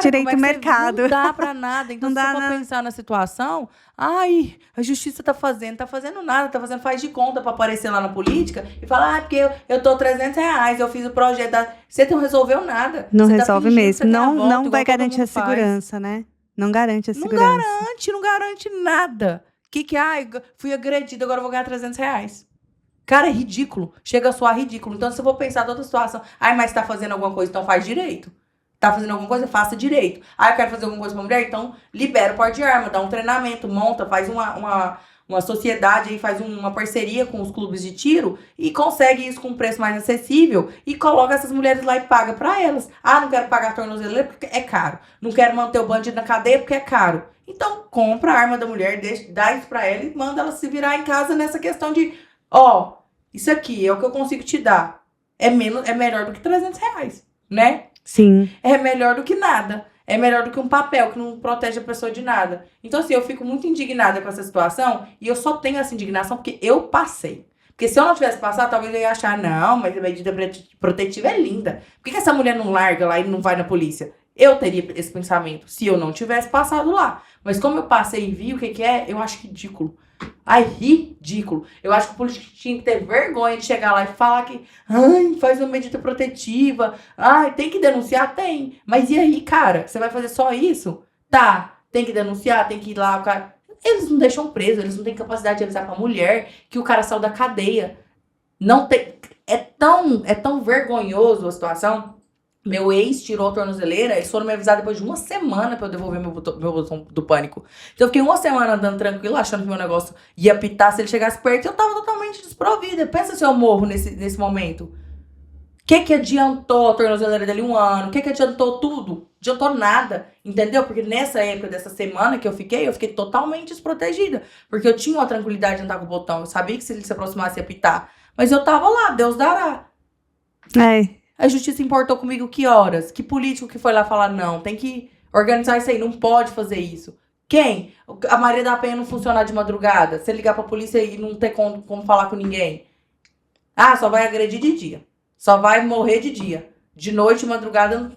direito como mercado. Não dá pra nada. Então, se você for pensar na situação, a justiça tá fazendo nada, faz de conta pra aparecer lá na política e falar, porque eu tô R$300, eu fiz o projeto. Você não resolveu nada. Não você resolve mesmo. Não vai garantir a faz. segurança, né? Não garante a segurança. Não garante nada. Fui agredida, agora eu vou ganhar R$300. Cara, é ridículo. Chega a soar ridículo. Então, se eu for pensar toda a situação, mas tá fazendo alguma coisa, então faz direito. Tá fazendo alguma coisa, faça direito. Eu quero fazer alguma coisa pra mulher, então libera o porte de arma, dá um treinamento, monta, faz uma sociedade aí, faz uma parceria com os clubes de tiro e consegue isso com um preço mais acessível e coloca essas mulheres lá e paga pra elas. Não quero pagar a tornozeleira porque é caro. Não quero manter o bandido na cadeia porque é caro. Então, compra a arma da mulher, dá isso pra ela e manda ela se virar em casa nessa questão de, isso aqui é o que eu consigo te dar. É melhor do que R$300, né? Sim. É melhor do que nada. É melhor do que um papel que não protege a pessoa de nada. Então, assim, eu fico muito indignada com essa situação e eu só tenho essa indignação porque eu passei. Porque se eu não tivesse passado, talvez eu ia achar, não, mas a medida protetiva é linda. Por que essa mulher não larga lá e não vai na polícia? Eu teria esse pensamento se eu não tivesse passado lá. Mas como eu passei e vi o que é, eu acho ridículo. Ridículo. Eu acho que o político tinha que ter vergonha de chegar lá e falar que faz uma medida protetiva. Tem que denunciar? Tem. Mas e aí, cara? Você vai fazer só isso? Tá. Tem que denunciar? Tem que ir lá, o cara... Eles não deixam preso, eles não têm capacidade de avisar pra mulher que o cara saiu da cadeia. Não tem... É tão vergonhoso a situação. Meu ex tirou a tornozeleira, eles foram me avisar depois de uma semana pra eu devolver meu botão do pânico. Então eu fiquei uma semana andando tranquilo, achando que meu negócio ia apitar se ele chegasse perto. Eu tava totalmente desprovida. Pensa se eu morro nesse momento. O que adiantou a tornozeleira dele 1 ano? O que adiantou tudo? Adiantou nada, entendeu? Porque nessa época, dessa semana que eu fiquei totalmente desprotegida. Porque eu tinha uma tranquilidade de andar com o botão. Eu sabia que se ele se aproximasse ia apitar. Mas eu tava lá, Deus dará. A justiça importou comigo que horas? Que político que foi lá falar, não, tem que organizar isso aí, não pode fazer isso. Quem? A Maria da Penha não funcionar de madrugada? Você ligar pra polícia e não ter como falar com ninguém? Só vai agredir de dia. Só vai morrer de dia. De noite, madrugada,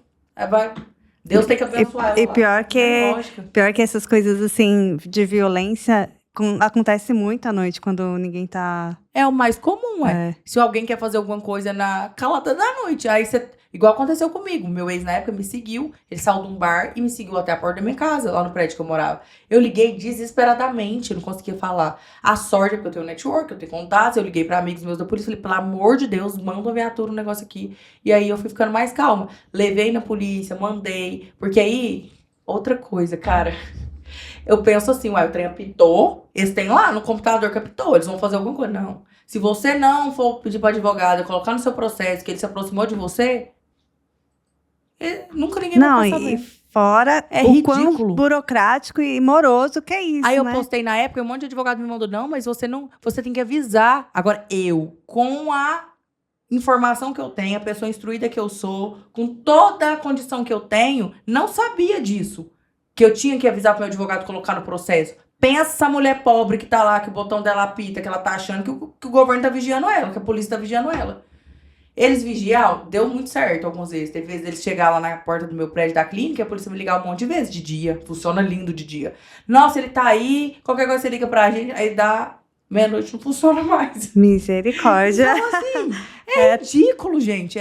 Deus tem que abençoar ela. E pior que essas coisas assim de violência acontece muito à noite quando ninguém tá... É o mais comum, Se alguém quer fazer alguma coisa na calada da noite, aí você... Igual aconteceu comigo. Meu ex, na época, me seguiu. Ele saiu de um bar e me seguiu até a porta da minha casa, lá no prédio que eu morava. Eu liguei desesperadamente, eu não conseguia falar. A sorte é porque eu tenho network, eu tenho contatos. Eu liguei pra amigos meus da polícia, falei, pelo amor de Deus, manda uma viatura, um negócio aqui. E aí eu fui ficando mais calma. Levei na polícia, mandei. Porque aí, outra coisa, cara... Eu penso assim, uai, o trem apitou, eles têm lá no computador que apitou, eles vão fazer alguma coisa. Não. Se você não for pedir para advogado colocar no seu processo que ele se aproximou de você, nunca ninguém vai Não, ficar e sabendo. fora É o quão ridículo. burocrático e moroso que é isso, Aí eu né? postei na época, um monte de advogado me mandou, não, mas você tem que avisar. Agora, eu, com a informação que eu tenho, a pessoa instruída que eu sou, com toda a condição que eu tenho, não sabia disso. Que eu tinha que avisar pro meu advogado colocar no processo. Pensa essa mulher pobre que tá lá, que o botão dela apita, que ela tá achando que o governo tá vigiando ela, que a polícia tá vigiando ela. Eles vigiam, deu muito certo algumas vezes. Teve vezes eles chegaram lá na porta do meu prédio da clínica e a polícia me ligar um monte de vezes de dia. Funciona lindo de dia. Nossa, ele tá aí, qualquer coisa você liga pra gente, aí dá meia-noite, não funciona mais. Misericórdia. Então, assim, é ridículo, gente.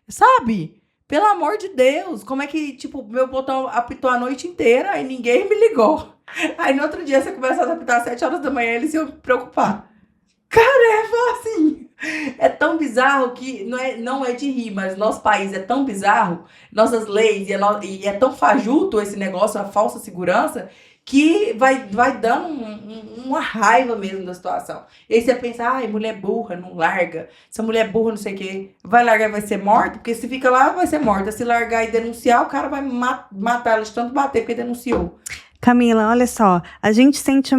Sabe? Pelo amor de Deus. Como é que, tipo, meu botão apitou a noite inteira e ninguém me ligou? Aí no outro dia você começa a apitar às 7 horas da manhã e eles iam me preocupar. Cara, assim, é tão bizarro que não é de rir, mas nosso país é tão bizarro, nossas leis, e é tão fajuto esse negócio, a falsa segurança, que vai dando uma raiva mesmo da situação. E aí você pensa, ai, mulher burra, não larga. Se a mulher burra, não sei o quê, vai largar e vai ser morta, porque se fica lá, vai ser morta. Se largar e denunciar, o cara vai matar ela de tanto bater porque denunciou. Camila, olha só, a gente sente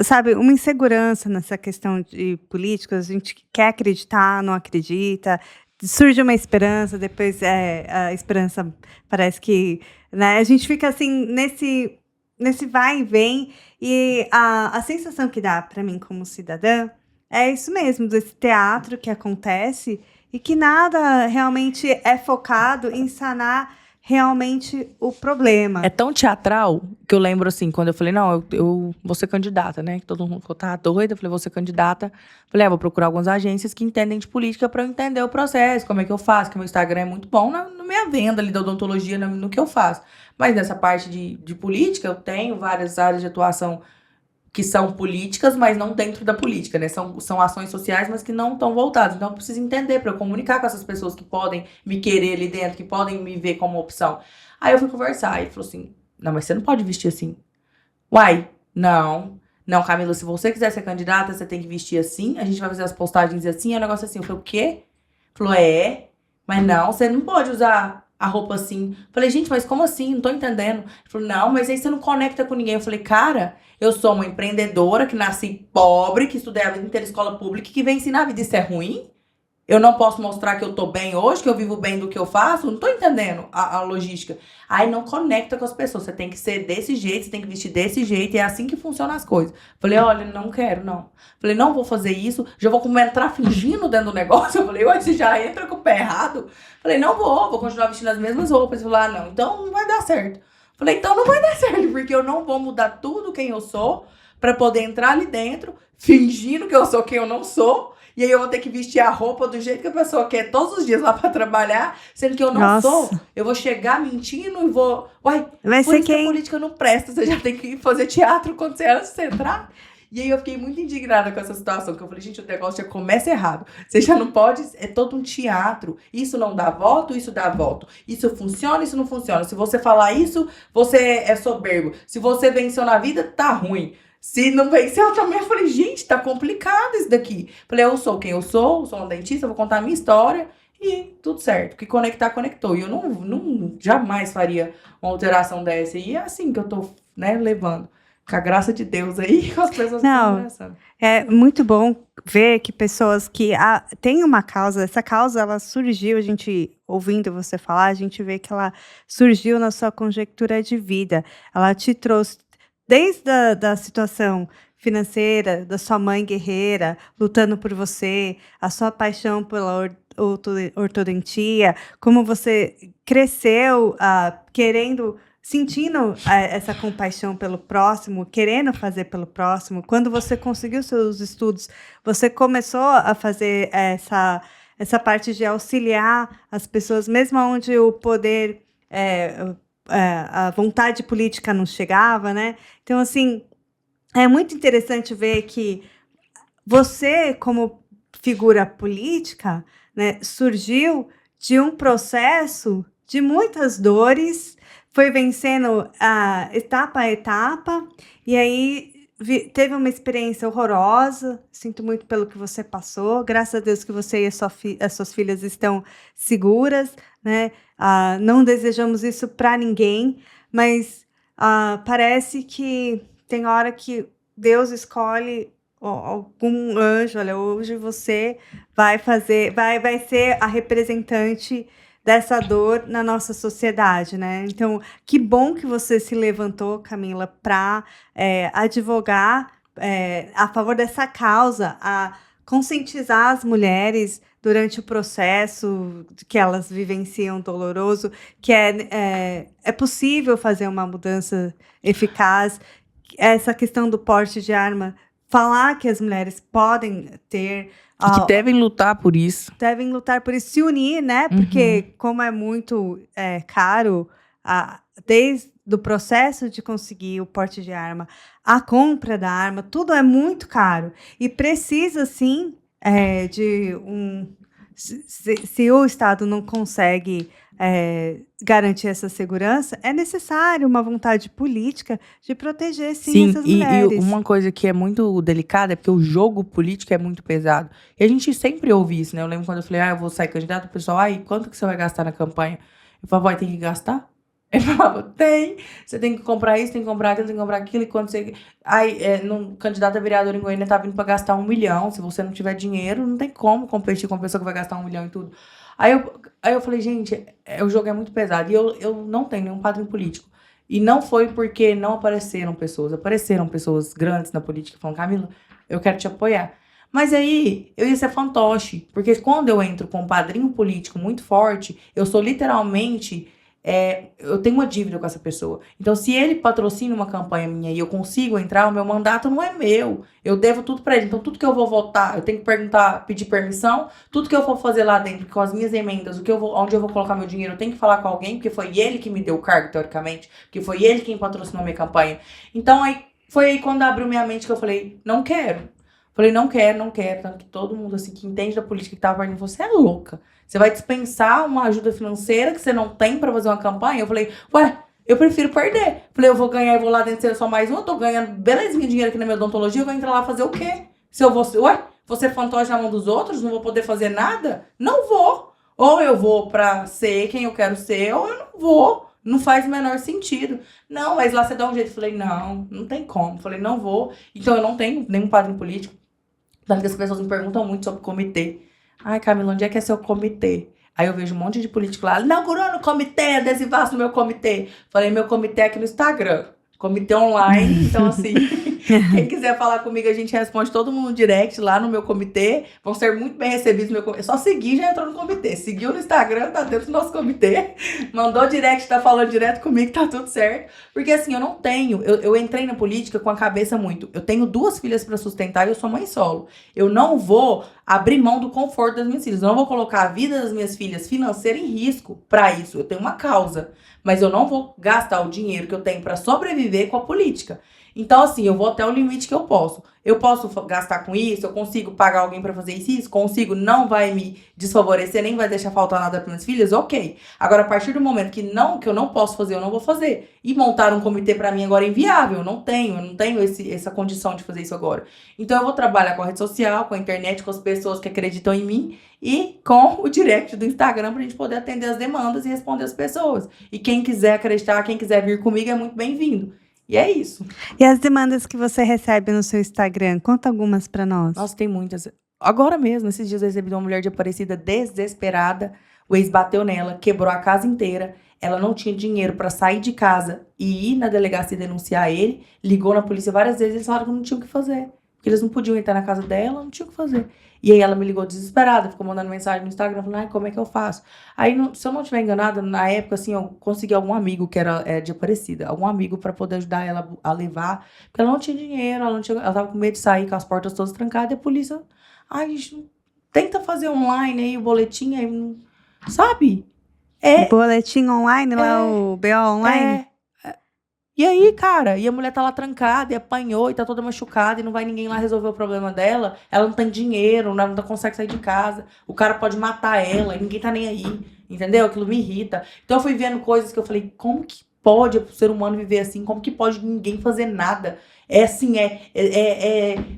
sabe, uma insegurança nessa questão de políticos, a gente quer acreditar, não acredita, surge uma esperança, depois a esperança parece que, né, a gente fica assim nesse vai e vem, e a sensação que dá para mim como cidadã é isso mesmo, desse teatro que acontece e que nada realmente é focado em sanar realmente o problema. É tão teatral que eu lembro assim, quando eu falei, não, eu vou ser candidata, né? Que todo mundo ficou, tá doida, eu falei, vou ser candidata. Falei, vou procurar algumas agências que entendem de política pra eu entender o processo, como é que eu faço, que o meu Instagram é muito bom na minha venda ali da odontologia, no que eu faço. Mas nessa parte de política, eu tenho várias áreas de atuação que são políticas, mas não dentro da política, né? São ações sociais, mas que não estão voltadas. Então, eu preciso entender para eu comunicar com essas pessoas que podem me querer ali dentro, que podem me ver como opção. Aí eu fui conversar e ele falou assim, não, mas você não pode vestir assim. Uai, não. Não, Camila, se você quiser ser candidata, você tem que vestir assim, a gente vai fazer as postagens assim, é um negócio assim. Eu falei, o quê? Ele falou, mas não, você não pode usar a roupa assim. Eu falei, gente, mas como assim? Não tô entendendo. Ele falou, não, mas aí você não conecta com ninguém. Eu falei, cara, eu sou uma empreendedora que nasci pobre, que estudei a vida inteira em escola pública, que vem ensinar a vida. Isso é ruim? Eu não posso mostrar que eu tô bem hoje, que eu vivo bem do que eu faço? Não tô entendendo a logística. Aí não conecta com as pessoas. Você tem que ser desse jeito, você tem que vestir desse jeito. E é assim que funcionam as coisas. Falei, olha, não quero, não. Falei, não vou fazer isso. Já vou entrar fingindo dentro do negócio. Eu falei, ué, você já entra com o pé errado? Falei, não vou continuar vestindo as mesmas roupas. Ele falou, não, então não vai dar certo. Falei, então não vai dar certo, porque eu não vou mudar tudo quem eu sou pra poder entrar ali dentro, fingindo que eu sou quem eu não sou. E aí eu vou ter que vestir a roupa do jeito que a pessoa quer todos os dias lá pra trabalhar, sendo que eu não sou. Eu vou chegar mentindo e vou... Uai, por isso que a política não presta, você já tem que fazer teatro quando você entrar. E aí eu fiquei muito indignada com essa situação, porque eu falei, gente, o negócio já começa errado. Você já não pode... É todo um teatro. Isso não dá voto, isso dá voto. Isso funciona, isso não funciona. Se você falar isso, você é soberbo. Se você venceu na vida, tá ruim. Se não venceu também, eu falei, gente, tá complicado isso daqui. Falei, eu sou quem eu sou um dentista, vou contar a minha história e tudo certo. Que conectar, conectou. E eu não jamais faria uma alteração dessa. E é assim que eu tô, né, levando. Com a graça de Deus aí, com as pessoas que estão conversando. É muito bom ver que pessoas que têm uma causa, essa causa, ela surgiu, a gente, ouvindo você falar, a gente vê que ela surgiu na sua conjectura de vida. Ela te trouxe desde da situação financeira, da sua mãe guerreira, lutando por você, a sua paixão pela ortodontia, como você cresceu sentindo essa compaixão pelo próximo, querendo fazer pelo próximo. Quando você conseguiu seus estudos, você começou a fazer essa parte de auxiliar as pessoas, mesmo onde o poder... a vontade política não chegava, né? Então, assim, é muito interessante ver que você, como figura política, né, surgiu de um processo de muitas dores, foi vencendo etapa a etapa, e aí teve uma experiência horrorosa. Sinto muito pelo que você passou. Graças a Deus que você e as suas filhas estão seguras, né? Não desejamos isso para ninguém, mas parece que tem hora que Deus escolhe algum anjo. Olha, hoje você vai ser a representante dessa dor na nossa sociedade, né? Então, que bom que você se levantou, Camila, para advogar a favor dessa causa, a conscientizar as mulheres durante o processo que elas vivenciam doloroso, que é possível fazer uma mudança eficaz. Essa questão do porte de arma, falar que as mulheres podem ter... E que devem lutar por isso. Devem lutar por isso, se unir, né? Porque como é muito caro, desde o processo de conseguir o porte de arma, a compra da arma, tudo é muito caro. E precisa, sim, de um... Se o Estado não consegue garantir essa segurança, é necessário uma vontade política de proteger, sim, essas mulheres. E uma coisa que é muito delicada é porque o jogo político é muito pesado. E a gente sempre ouve isso, né? Eu lembro quando eu falei, eu vou sair candidato, o pessoal, e quanto que você vai gastar na campanha? Eu falava, vai ter que gastar? Ele falava, você tem que comprar isso, tem que comprar aquilo, tem que comprar aquilo, e quando você... candidato a vereador em Goiânia tá vindo pra gastar 1 milhão, se você não tiver dinheiro, não tem como competir com uma pessoa que vai gastar 1 milhão e tudo. Aí eu falei, gente, o jogo é muito pesado, e eu não tenho nenhum padrinho político. E não foi porque não apareceram pessoas grandes na política, falando, Camila, eu quero te apoiar. Mas aí, eu ia ser fantoche, porque quando eu entro com um padrinho político muito forte, eu sou literalmente... eu tenho uma dívida com essa pessoa. Então, se ele patrocina uma campanha minha e eu consigo entrar, o meu mandato não é meu. Eu devo tudo pra ele. Então, tudo que eu vou votar, eu tenho que pedir permissão. Tudo que eu for fazer lá dentro, com as minhas emendas, onde eu vou colocar meu dinheiro, eu tenho que falar com alguém, porque foi ele que me deu o cargo, teoricamente. Porque foi ele quem patrocinou a minha campanha. Então, foi aí quando abriu minha mente que eu falei, não quero. Falei, não quero. Tanto que todo mundo assim, que entende da política, que tava perto de você, é louca. Você vai dispensar uma ajuda financeira que você não tem pra fazer uma campanha? Eu falei, eu prefiro perder. Falei, eu vou ganhar e vou lá dentro ser só mais um. Eu tô ganhando belezinha dinheiro aqui na minha odontologia, eu vou entrar lá fazer o quê? Se eu vou ser fantoche na mão dos outros, não vou poder fazer nada? Não vou. Ou eu vou pra ser quem eu quero ser, ou eu não vou. Não faz o menor sentido. Não, mas lá você dá um jeito. Falei, não tem como. Falei, não vou. Então eu não tenho nenhum padrinho político. Tanto que as pessoas me perguntam muito sobre comitê. Ai, Camila, onde é que é seu comitê? Aí eu vejo um monte de político lá, inaugurando comitê, adesivaço no meu comitê. Falei, meu comitê é aqui no Instagram. Comitê online, então assim, quem quiser falar comigo, a gente responde todo mundo no direct lá no meu comitê. Vão ser muito bem recebidos no meu comitê. É só seguir, já entrou no comitê. Seguiu no Instagram, tá dentro do nosso comitê. Mandou direct, tá falando direto comigo, tá tudo certo. Porque assim, eu não tenho, eu entrei na política com a cabeça muito. Eu tenho 2 filhas pra sustentar e eu sou mãe solo. Eu não vou abrir mão do conforto das minhas filhas. Eu não vou colocar a vida das minhas filhas financeira em risco pra isso. Eu tenho uma causa. Mas eu não vou gastar o dinheiro que eu tenho pra sobreviver com a política. Então, assim, eu vou até o limite que eu posso. Eu posso gastar com isso, eu consigo pagar alguém pra fazer isso, consigo, não vai me desfavorecer, nem vai deixar faltar nada para minhas filhas, ok. Agora, a partir do momento que eu não posso fazer, eu não vou fazer. E montar um comitê pra mim agora é inviável, eu não tenho essa condição de fazer isso agora. Então, eu vou trabalhar com a rede social, com a internet, com as pessoas que acreditam em mim e com o direct do Instagram pra gente poder atender as demandas e responder as pessoas. E quem quiser acreditar, quem quiser vir comigo é muito bem-vindo. E é isso. E as demandas que você recebe no seu Instagram? Conta algumas pra nós. Nossa, tem muitas. Agora mesmo, esses dias eu recebi de uma mulher de Aparecida desesperada. O ex bateu nela, quebrou a casa inteira. Ela não tinha dinheiro pra sair de casa e ir na delegacia denunciar ele. Ligou na polícia várias vezes e eles falaram que não tinham o que fazer. Porque eles não podiam entrar na casa dela, não tinham o que fazer. E aí ela me ligou desesperada, ficou mandando mensagem no Instagram, falando, como é que eu faço? Aí, se eu não estiver enganada, na época, assim, eu consegui algum amigo que era de Aparecida, algum amigo pra poder ajudar ela a levar, porque ela não tinha dinheiro, ela tava com medo de sair com as portas todas trancadas, e a polícia, gente, tenta fazer online aí, o boletim, aí, sabe? Boletim online, lá o BO online? E aí, cara, e a mulher tá lá trancada, e apanhou, e tá toda machucada, e não vai ninguém lá resolver o problema dela. Ela não tem dinheiro, ela não consegue sair de casa. O cara pode matar ela, e ninguém tá nem aí. entendeu? Aquilo me irrita. Então eu fui vendo coisas que eu falei, como que pode o ser humano viver assim? Como que pode ninguém fazer nada? É assim,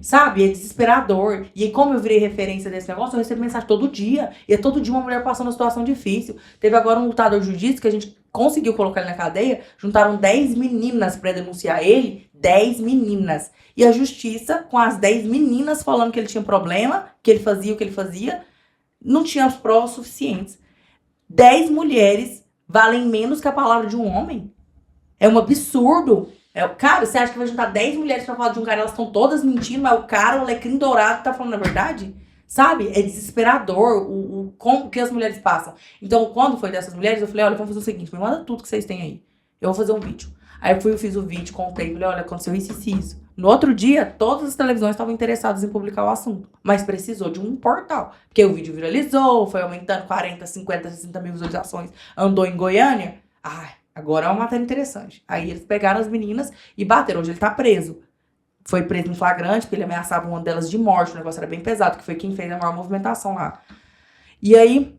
sabe, é desesperador. E aí, como eu virei referência desse negócio, eu recebo mensagem todo dia. E é todo dia uma mulher passando uma situação difícil. Teve agora um lutador de jiu-jitsu que a gente conseguiu colocar ele na cadeia. Juntaram 10 meninas pra denunciar ele. 10 meninas. E a justiça, com as 10 meninas falando que ele tinha problema, que ele fazia o que ele fazia, não tinha as provas suficientes. 10 mulheres valem menos que a palavra de um homem? É um absurdo. Cara, você acha que vai juntar 10 mulheres pra falar de um cara, elas estão todas mentindo, mas o cara, o alecrim dourado, tá falando a verdade? Sabe? É desesperador como que as mulheres passam. Então, quando foi dessas mulheres, eu falei, olha, vamos fazer o seguinte, me manda tudo que vocês têm aí. Eu vou fazer um vídeo. Aí eu fiz o vídeo, contei, falei, olha, aconteceu isso e isso. No outro dia, todas as televisões estavam interessadas em publicar o assunto. Mas precisou de um portal. Porque o vídeo viralizou, foi aumentando 40, 50, 60 mil visualizações. Andou em Goiânia. Agora é uma matéria interessante. Aí eles pegaram as meninas e bateram. Hoje ele tá preso. Foi preso em flagrante, porque ele ameaçava uma delas de morte. O negócio era bem pesado, que foi quem fez a maior movimentação lá. E aí,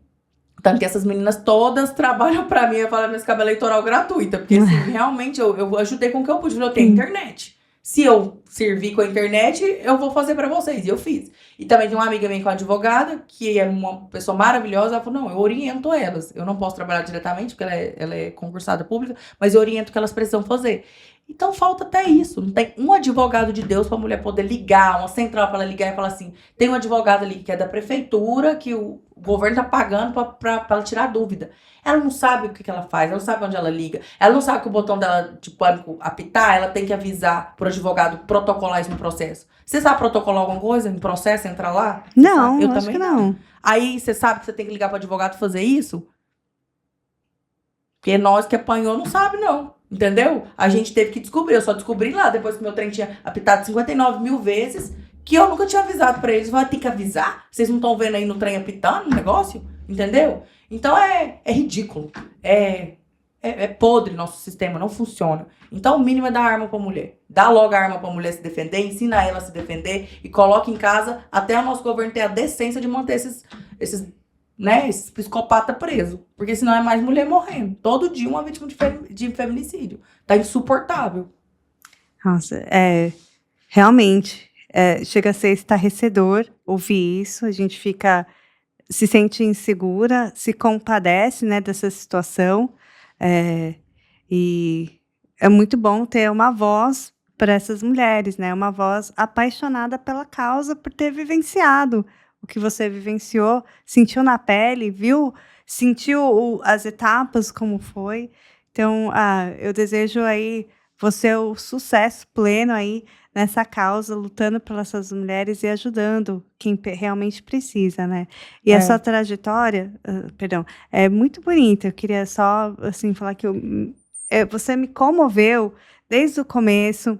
tanto que essas meninas todas trabalham pra mim, eu falo minha cabo eleitoral gratuita. Porque, assim, realmente eu ajudei com o que eu pude. Eu tenho internet. Se eu servir com a internet, eu vou fazer pra vocês. E eu fiz. E também tem uma amiga minha que é uma advogada, que é uma pessoa maravilhosa. Ela falou, não, eu oriento elas. Eu não posso trabalhar diretamente, porque ela é concursada pública, mas eu oriento o que elas precisam fazer. Então falta até isso. Não tem um advogado de Deus pra mulher poder ligar, uma central pra ela ligar e falar assim, tem um advogado ali que é da prefeitura, que o governo tá pagando pra ela tirar dúvida. Ela não sabe o que ela faz, ela não sabe onde ela liga, ela não sabe que o botão dela de pânico apitar, ela tem que avisar pro advogado protocolar isso no processo. Você sabe protocolar alguma coisa no processo, entrar lá? Não, eu acho também que não. Aí você sabe que você tem que ligar pro advogado fazer isso? Porque nós que apanhou não sabe, não. Entendeu? A gente teve que descobrir. Eu só descobri lá, depois que meu trem tinha apitado 59 mil vezes, que eu nunca tinha avisado pra eles. Vai ter que avisar? Vocês não estão vendo aí no trem apitando o negócio? Entendeu? Então é ridículo. É podre nosso sistema, não funciona. Então o mínimo é dar arma pra mulher. Dá logo a arma pra mulher se defender, ensina ela a se defender e coloca em casa até o nosso governo ter a decência de manter esses psicopatas presos. Porque senão é mais mulher morrendo. Todo dia uma vítima de feminicídio. Tá insuportável. Nossa, realmente, chega a ser estarrecedor ouvir isso. A gente se sente insegura, se compadece, né, dessa situação. E é muito bom ter uma voz para essas mulheres, né? Uma voz apaixonada pela causa por ter vivenciado o que você vivenciou, sentiu na pele, viu, sentiu as etapas como foi. Então, eu desejo aí você o sucesso pleno aí nessa causa, lutando pelas essas mulheres e ajudando quem realmente precisa, né? E a sua trajetória, perdão, é muito bonita. Eu queria só, assim, falar que você me comoveu desde o começo.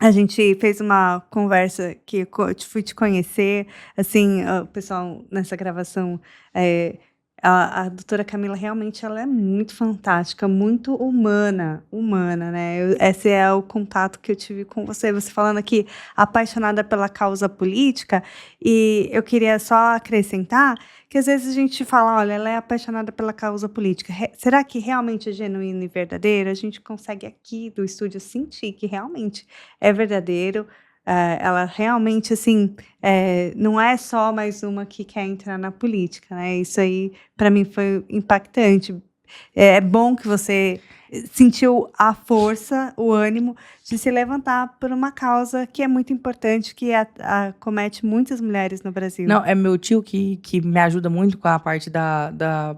A gente fez uma conversa que eu fui te conhecer, assim, o pessoal nessa gravação, a doutora Camila realmente ela é muito fantástica, muito humana, né? Esse é o contato que eu tive com você falando aqui, apaixonada pela causa política, e eu queria só acrescentar que às vezes a gente fala, olha, ela é apaixonada pela causa política. Será que realmente é genuíno e verdadeiro? A gente consegue aqui do estúdio sentir que realmente é verdadeiro. Ela realmente, assim, não é só mais uma que quer entrar na política, né? Isso aí, para mim, foi impactante. É bom que você sentiu a força, o ânimo de se levantar por uma causa que é muito importante, que acomete muitas mulheres no Brasil. Não, é meu tio que me ajuda muito com a parte da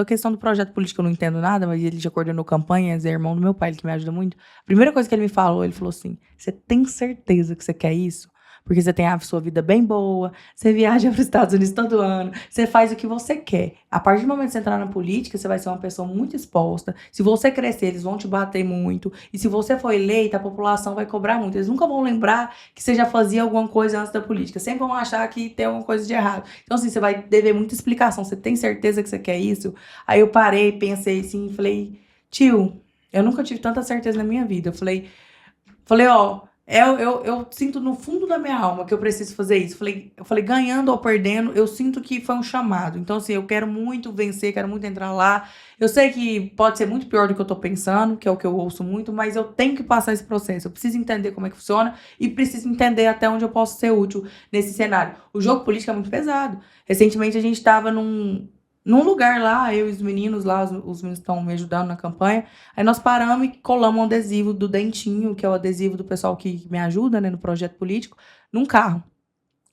questão do projeto político. Eu não entendo nada, mas ele já coordenou campanhas, é irmão do meu pai, ele que me ajuda muito. A primeira coisa que ele me falou, ele falou assim, você tem certeza que você quer isso? Porque você tem a sua vida bem boa, você viaja para os Estados Unidos todo ano, você faz o que você quer. A partir do momento que você entrar na política, você vai ser uma pessoa muito exposta. Se você crescer, eles vão te bater muito. E se você for eleita, a população vai cobrar muito. Eles nunca vão lembrar que você já fazia alguma coisa antes da política. Sempre vão achar que tem alguma coisa de errado. Então, assim, você vai dever muita explicação. Você tem certeza que você quer isso? Aí eu parei, pensei assim, falei, tio, eu nunca tive tanta certeza na minha vida. Eu falei, ó, Eu sinto no fundo da minha alma que eu preciso fazer isso. Eu falei, ganhando ou perdendo, eu sinto que foi um chamado. Então, assim, eu quero muito vencer, quero muito entrar lá. Eu sei que pode ser muito pior do que eu tô pensando, que é o que eu ouço muito, mas eu tenho que passar esse processo. Eu preciso entender como é que funciona e preciso entender até onde eu posso ser útil nesse cenário. O jogo político é muito pesado. Recentemente a gente tava num lugar lá, eu e os meninos lá, os meninos estão me ajudando na campanha. Aí nós paramos e colamos um adesivo do Dentinho, que é o adesivo do pessoal que me ajuda, né, no projeto político, num carro,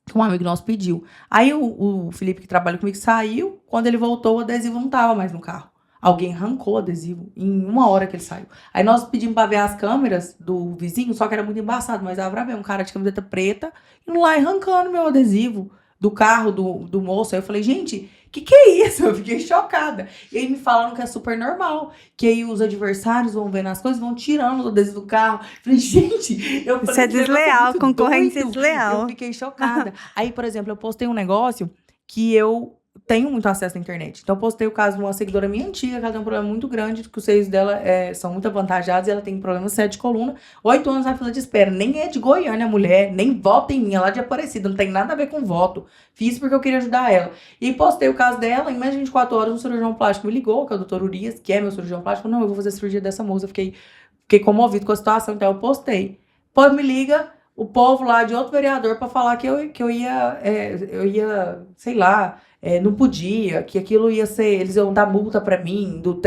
que um amigo nosso pediu. Aí o Felipe, que trabalha comigo, saiu. Quando ele voltou, o adesivo não tava mais no carro. Alguém arrancou o adesivo em 1 hora que ele saiu. Aí nós pedimos pra ver as câmeras do vizinho, só que era muito embaçado, mas dava pra ver um cara de camiseta preta indo lá e arrancando meu adesivo do carro do moço. Aí eu falei, gente, que é isso? Eu fiquei chocada. E aí me falaram que é super normal, que aí os adversários vão vendo as coisas, vão tirando o adesivo do carro. Eu falei, gente, eu Isso falei, é esse negócio desleal, muito concorrência doido. Eu desleal. fiquei chocada. Aí, por exemplo, eu postei um negócio que eu tenho muito acesso à internet. Então, eu postei o caso de uma seguidora minha antiga, que ela tem um problema muito grande, que os seios dela são muito avantajados e ela tem problema sério de coluna. 8 anos na fila de espera. Nem é de Goiânia a mulher, nem vota em mim, ela é de Aparecida, não tem nada a ver com voto. Fiz porque eu queria ajudar ela. E postei o caso dela, em mais de 24 horas, um cirurgião plástico me ligou, que é o Dr. Urias, que é meu cirurgião plástico. Não, eu vou fazer a cirurgia dessa moça. Eu fiquei comovido com a situação, então eu postei. Depois me liga o povo lá de outro vereador para falar que eu ia, sei lá, não podia, que aquilo ia ser, eles iam dar multa pra mim, do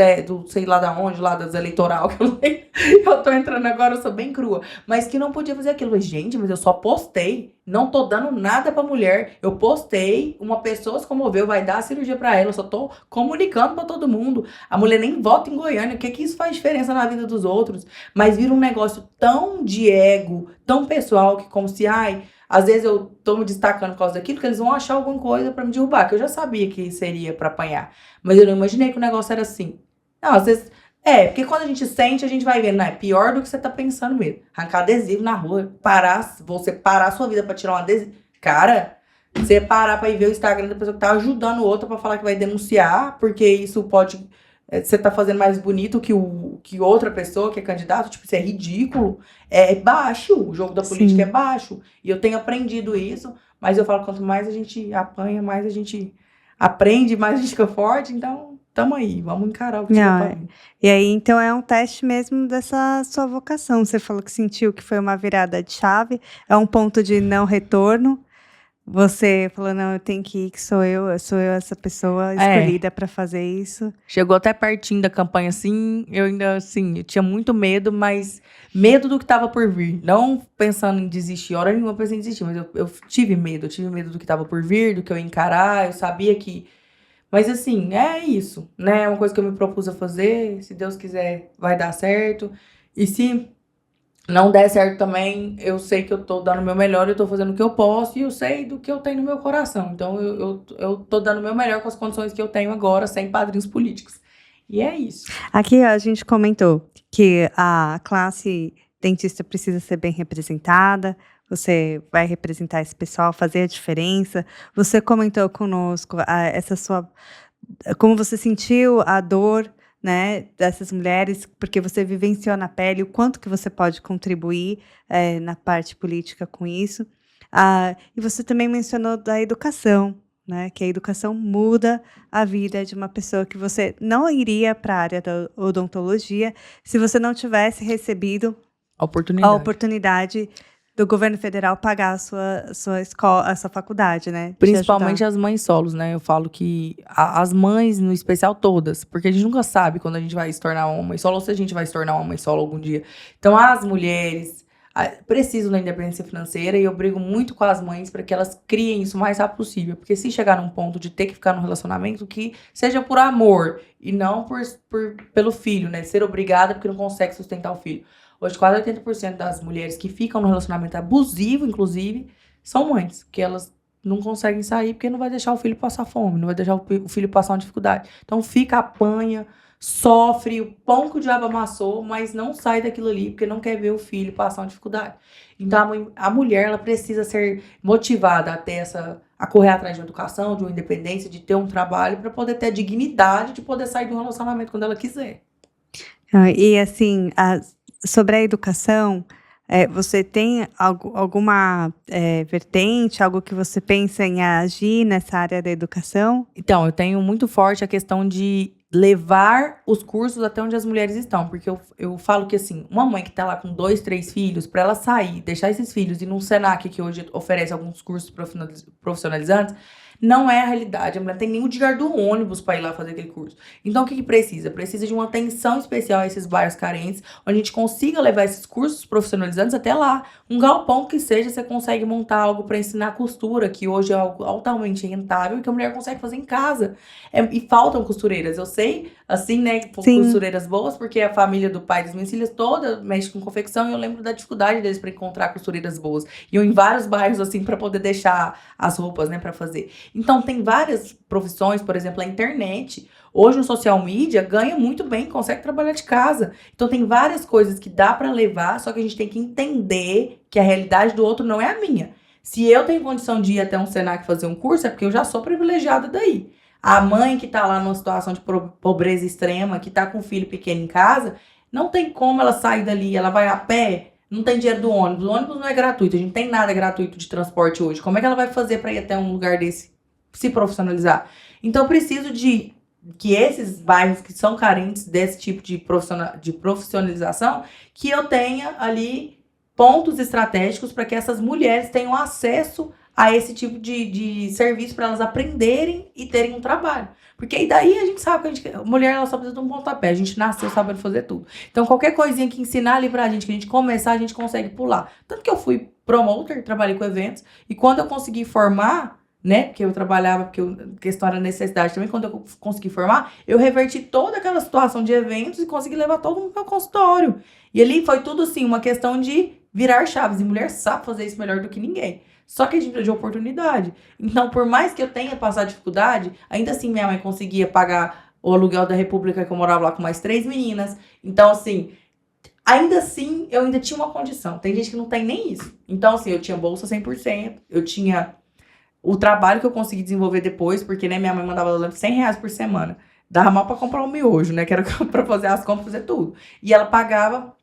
sei lá da onde, lá das eleitoral, que eu tô entrando agora, eu sou bem crua, mas que não podia fazer aquilo. Eu falei, gente, mas eu só postei, não tô dando nada pra mulher, eu postei, uma pessoa se comoveu, vai dar a cirurgia pra ela, eu só tô comunicando pra todo mundo, a mulher nem vota em Goiânia, o que isso faz diferença na vida dos outros? Mas vira um negócio tão de ego, tão pessoal, que como se, às vezes eu tô me destacando por causa daquilo, que eles vão achar alguma coisa pra me derrubar, que eu já sabia que seria pra apanhar. Mas eu não imaginei que o negócio era assim. Não, às vezes. Porque quando a gente sente, a gente vai vendo, né? É pior do que você tá pensando mesmo. Arrancar adesivo na rua, você parar a sua vida pra tirar um adesivo. Cara, você parar pra ir ver o Instagram da pessoa que tá ajudando outra pra falar que vai denunciar, porque isso pode. Você tá fazendo mais bonito que outra pessoa que é candidato, tipo, isso é ridículo. É baixo, o jogo da política é baixo. E eu tenho aprendido isso, mas eu falo, quanto mais a gente apanha, mais a gente aprende, mais a gente fica forte. Então, tamo aí, vamos encarar o que tiver pra vir. E aí, então, é um teste mesmo dessa sua vocação. Você falou que sentiu que foi uma virada de chave, é um ponto de não retorno. Você falou, não, eu tenho que ir, que sou eu essa pessoa escolhida para fazer isso. Chegou até pertinho da campanha, assim, eu ainda, assim, eu tinha muito medo, mas medo do que tava por vir. Não pensando em desistir, hora nenhuma pensei em desistir, mas eu tive medo do que tava por vir, do que eu ia encarar, eu sabia que... Mas, assim, é isso, né? É uma coisa que eu me propus a fazer, se Deus quiser, vai dar certo. E se não der certo também, eu sei que eu tô dando o meu melhor, eu tô fazendo o que eu posso e eu sei do que eu tenho no meu coração. Então, eu tô dando o meu melhor com as condições que eu tenho agora, sem padrinhos políticos. E é isso. Aqui a gente comentou que a classe dentista precisa ser bem representada, você vai representar esse pessoal, fazer a diferença. Você comentou conosco como você sentiu a dor, né, dessas mulheres, porque você vivenciou na pele, o quanto que você pode contribuir na parte política com isso. E você também mencionou da educação, né, que a educação muda a vida de uma pessoa, que você não iria para a área da odontologia se você não tivesse recebido a oportunidade do governo federal pagar a sua escola, a sua faculdade, né? Principalmente as mães solos, né? Eu falo que as mães, no especial, todas. Porque a gente nunca sabe quando a gente vai se tornar uma mãe solo ou se a gente vai se tornar uma mãe solo algum dia. Então, as mulheres precisam da independência financeira e eu brigo muito com as mães para que elas criem isso o mais rápido possível. Porque se chegar num ponto de ter que ficar num relacionamento, que seja por amor e não pelo filho, né? Ser obrigada porque não consegue sustentar o filho. Hoje, quase 80% das mulheres que ficam no relacionamento abusivo, inclusive, são mães. Que elas não conseguem sair porque não vai deixar o filho passar fome, não vai deixar o filho passar uma dificuldade. Então, fica, apanha, sofre, o pão que o diabo amassou, mas não sai daquilo ali porque não quer ver o filho passar uma dificuldade. Então, a mulher, ela precisa ser motivada a correr atrás de uma educação, de uma independência, de ter um trabalho para poder ter a dignidade de poder sair de um relacionamento quando ela quiser. E assim, sobre a educação, Você tem alguma vertente, algo que você pensa em agir nessa área da educação? Então, eu tenho muito forte a questão de levar os cursos até onde as mulheres estão, porque eu falo que, assim, uma mãe que tá lá com 2, 3 filhos, para ela sair, deixar esses filhos ir num Senac, que hoje oferece alguns cursos profissionalizantes, não é a realidade. A mulher tem nem o dinheiro do ônibus para ir lá fazer aquele curso. Então, o que precisa? Precisa de uma atenção especial a esses bairros carentes, onde a gente consiga levar esses cursos profissionalizantes até lá. Um galpão que seja, você consegue montar algo para ensinar costura, que hoje é algo altamente rentável e que a mulher consegue fazer em casa. E faltam costureiras, eu sei, assim, né, Sim. costureiras boas, porque a família do pai das minhas filhas toda mexe com confecção e eu lembro da dificuldade deles para encontrar costureiras boas. E eu em vários bairros, assim, para poder deixar as roupas, né, para fazer. Então, tem várias profissões, por exemplo, a internet. Hoje, o social media ganha muito bem, consegue trabalhar de casa. Então, tem várias coisas que dá para levar, só que a gente tem que entender que a realidade do outro não é a minha. Se eu tenho condição de ir até um Senac fazer um curso, é porque eu já sou privilegiada daí. A mãe que tá lá numa situação de pobreza extrema, que tá com um filho pequeno em casa, não tem como ela sair dali, ela vai a pé, não tem dinheiro do ônibus. O ônibus não é gratuito, a gente não tem nada gratuito de transporte hoje. Como é que ela vai fazer para ir até um lugar desse se profissionalizar? Então, eu preciso de que esses bairros que são carentes desse tipo de profissionalização, que eu tenha ali pontos estratégicos para que essas mulheres tenham acesso a esse tipo de serviço para elas aprenderem e terem um trabalho. Porque aí daí a gente sabe que a mulher ela só precisa de um pontapé, a gente nasceu sabendo fazer tudo. Então qualquer coisinha que ensinar ali pra gente, que a gente começar, a gente consegue pular. Tanto que eu fui promoter, trabalhei com eventos, e quando eu consegui formar, né, porque eu trabalhava, porque a questão era necessidade também, quando eu consegui formar, eu reverti toda aquela situação de eventos e consegui levar todo mundo pro meu consultório. E ali foi tudo assim, uma questão de virar chaves, e mulher sabe fazer isso melhor do que ninguém. Só que a gente precisa de oportunidade. Então, por mais que eu tenha passado dificuldade, ainda assim minha mãe conseguia pagar o aluguel da República, que eu morava lá com mais 3 meninas. Então, assim, ainda assim, eu ainda tinha uma condição. Tem gente que não tem nem isso. Então, assim, eu tinha bolsa 100%, eu tinha o trabalho que eu consegui desenvolver depois, porque, né, minha mãe mandava, eu lembro, R$ 100 por semana. Dava mal pra comprar um miojo, né, que era pra fazer as compras, fazer tudo. E ela pagava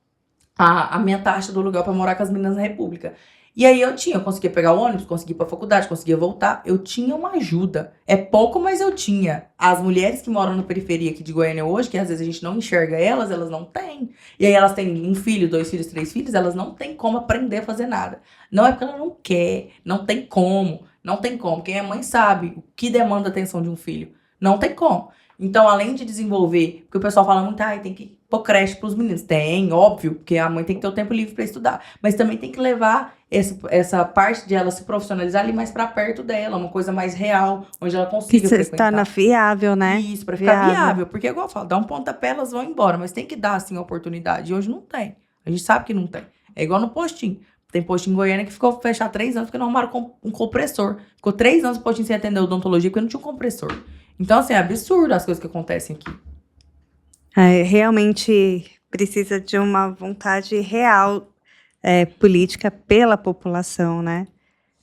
a minha taxa do aluguel pra morar com as meninas na República. E aí eu conseguia pegar o ônibus, conseguia ir pra faculdade, conseguia voltar. Eu tinha uma ajuda. É pouco, mas eu tinha. As mulheres que moram na periferia aqui de Goiânia hoje, que às vezes a gente não enxerga elas não têm. E aí elas têm um filho, 2 filhos, 3 filhos, elas não têm como aprender a fazer nada. Não é porque ela não quer, não tem como. Não tem como. Quem é mãe sabe o que demanda a atenção de um filho. Não tem como. Então, além de desenvolver, porque o pessoal fala muito, tem que pôr creche pros meninos. Tem, óbvio, porque a mãe tem que ter o tempo livre para estudar. Mas também tem que levar essa parte de ela se profissionalizar ali mais para perto dela, uma coisa mais real, onde ela Que consiga se frequentar. torna viável, né? Isso, para ficar viável. Porque, igual eu falo, dá um pontapé, elas vão embora, mas tem que dar, assim, a oportunidade. E hoje não tem. A gente sabe que não tem. É igual no postinho. Tem postinho em Goiânia que ficou fechado 3 anos porque não arrumaram um compressor. Ficou 3 anos o postinho sem atender odontologia porque não tinha um compressor. Então, assim, é absurdo as coisas que acontecem aqui. Realmente precisa de uma vontade real política pela população, né?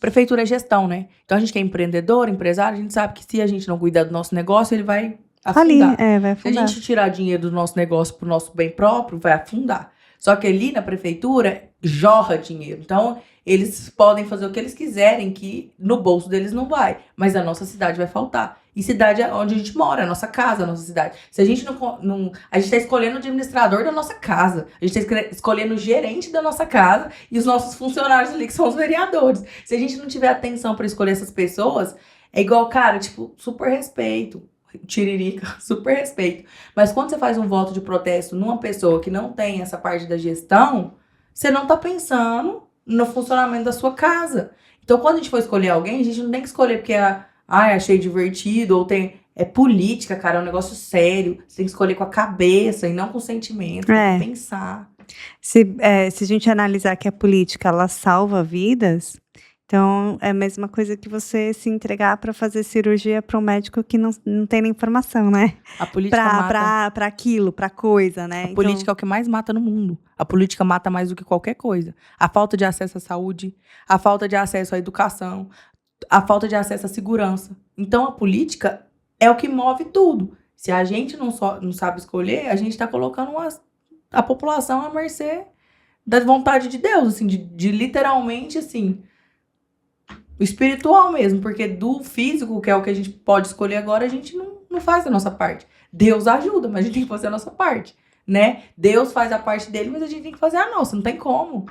Prefeitura é gestão, né? Então, a gente que é empreendedor, empresário, a gente sabe que se a gente não cuidar do nosso negócio, ele vai afundar. Vai Se a afundar. gente tirar dinheiro do nosso negócio pro nosso bem próprio, vai afundar. Só que ali na prefeitura, jorra dinheiro. Então, eles podem fazer o que eles quiserem, que no bolso deles não vai. Mas a nossa cidade vai faltar. E cidade é onde a gente mora, a nossa casa, a nossa cidade. Se a gente não a gente tá escolhendo o administrador da nossa casa. A gente tá escolhendo o gerente da nossa casa e os nossos funcionários ali, que são os vereadores. Se a gente não tiver atenção pra escolher essas pessoas, é igual, cara, tipo, super respeito. Tiririca, super respeito. Mas quando você faz um voto de protesto numa pessoa que não tem essa parte da gestão, você não tá pensando no funcionamento da sua casa. Então, quando a gente for escolher alguém, a gente não tem que escolher porque achei divertido, ou tem... É política, cara, é um negócio sério. Você tem que escolher com a cabeça e não com o sentimento, tem que pensar. Se a gente analisar que a política, ela salva vidas, então é a mesma coisa que você se entregar para fazer cirurgia para um médico que não tem nem informação, né? A política mata. Para aquilo, para coisa, né? A política é o que mais mata no mundo. A política mata mais do que qualquer coisa. A falta de acesso à saúde, a falta de acesso à educação, a falta de acesso à segurança. Então, a política é o que move tudo. Se a gente não sabe escolher, a gente está colocando a população à mercê da vontade de Deus, assim, de literalmente, assim, o espiritual mesmo, porque do físico, que é o que a gente pode escolher agora, a gente não faz a nossa parte. Deus ajuda, mas a gente tem que fazer a nossa parte, né? Deus faz a parte dele, mas a gente tem que fazer a nossa, não tem como.